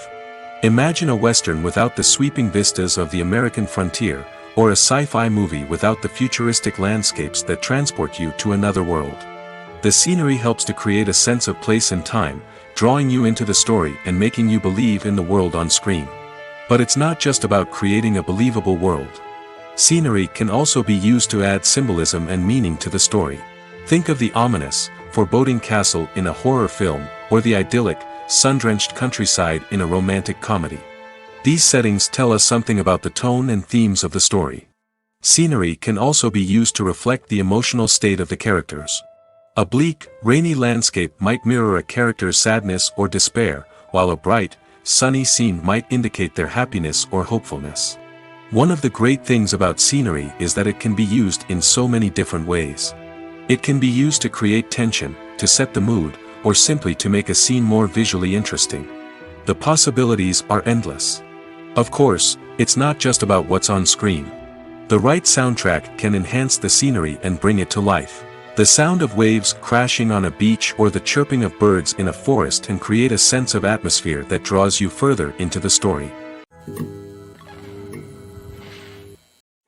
Imagine a Western without the sweeping vistas of the American frontier, or a sci-fi movie without the futuristic landscapes that transport you to another world. The scenery helps to create a sense of place and time, drawing you into the story and making you believe in the world on screen. But it's not just about creating a believable world. Scenery can also be used to add symbolism and meaning to the story. Think of the ominous, foreboding castle in a horror film, or the idyllic, sun-drenched countryside in a romantic comedy. These settings tell us something about the tone and themes of the story. Scenery can also be used to reflect the emotional state of the characters. A bleak, rainy landscape might mirror a character's sadness or despair, while a bright, sunny scene might indicate their happiness or hopefulness. One of the great things about scenery is that it can be used in so many different ways. It can be used to create tension, to set the mood, or simply to make a scene more visually interesting. The possibilities are endless. Of course, it's not just about what's on screen. The right soundtrack can enhance the scenery and bring it to life. The sound of waves crashing on a beach or the chirping of birds in a forest can create a sense of atmosphere that draws you further into the story.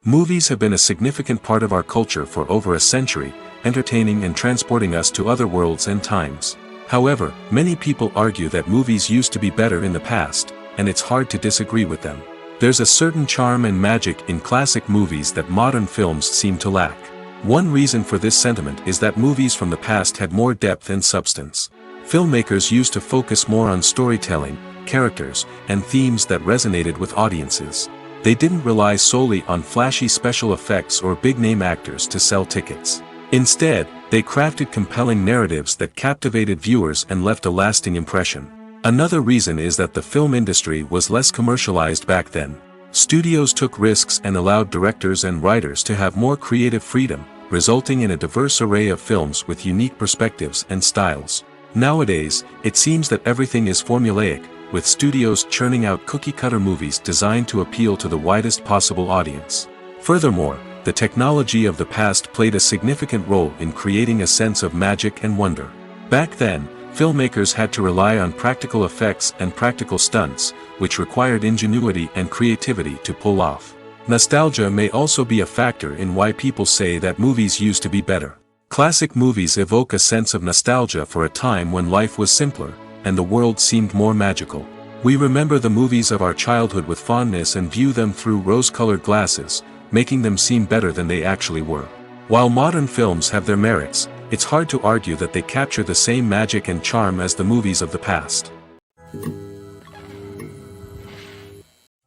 Movies have been a significant part of our culture for over a century, entertaining and transporting us to other worlds and times. However, many people argue that movies used to be better in the past, and it's hard to disagree with them. There's a certain charm and magic in classic movies that modern films seem to lack. One reason for this sentiment is that movies from the past had more depth and substance. Filmmakers used to focus more on storytelling, characters, and themes that resonated with audiences. They didn't rely solely on flashy special effects or big-name actors to sell tickets. Instead, they crafted compelling narratives that captivated viewers and left a lasting impression. Another reason is that the film industry was less commercialized back then. Studios took risks and allowed directors and writers to have more creative freedom, resulting in a diverse array of films with unique perspectives and styles. Nowadays, it seems that everything is formulaic, with studios churning out cookie-cutter movies designed to appeal to the widest possible audience. Furthermore, the technology of the past played a significant role in creating a sense of magic and wonder. Back then, filmmakers had to rely on practical effects and practical stunts, which required ingenuity and creativity to pull off. Nostalgia may also be a factor in why people say that movies used to be better. Classic movies evoke a sense of nostalgia for a time when life was simpler, and the world seemed more magical. We remember the movies of our childhood with fondness and view them through rose-colored glasses, making them seem better than they actually were. While modern films have their merits, it's hard to argue that they capture the same magic and charm as the movies of the past.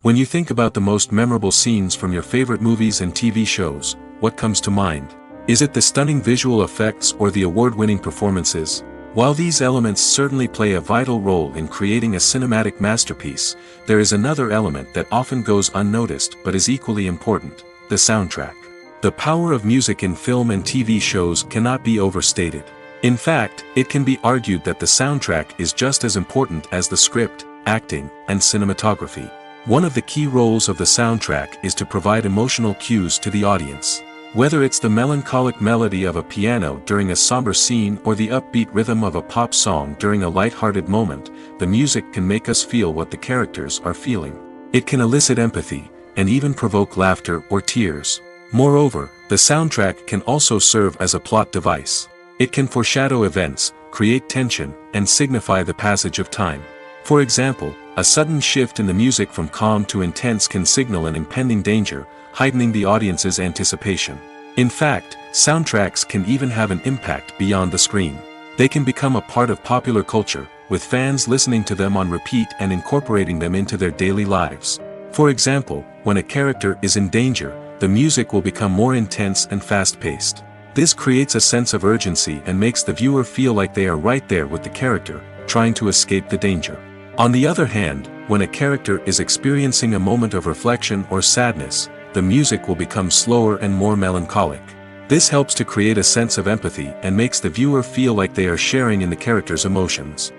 When you think about the most memorable scenes from your favorite movies and TV shows, what comes to mind? Is it the stunning visual effects or the award-winning performances? While these elements certainly play a vital role in creating a cinematic masterpiece, there is another element that often goes unnoticed but is equally important: the soundtrack. The power of music in film and TV shows cannot be overstated. In fact, it can be argued that the soundtrack is just as important as the script, acting, and cinematography. One of the key roles of the soundtrack is to provide emotional cues to the audience. Whether it's the melancholic melody of a piano during a somber scene or the upbeat rhythm of a pop song during a light-hearted moment, the music can make us feel what the characters are feeling. It can elicit empathy, and even provoke laughter or tears. Moreover, the soundtrack can also serve as a plot device. It can foreshadow events, create tension, and signify the passage of time. For example, a sudden shift in the music from calm to intense can signal an impending danger, heightening the audience's anticipation. In fact, soundtracks can even have an impact beyond the screen. They can become a part of popular culture, with fans listening to them on repeat and incorporating them into their daily lives. For example, when a character is in danger, the music will become more intense and fast-paced. This creates a sense of urgency and makes the viewer feel like they are right there with the character, trying to escape the danger. On the other hand, when a character is experiencing a moment of reflection or sadness, the music will become slower and more melancholic. This helps to create a sense of empathy and makes the viewer feel like they are sharing in the character's emotions.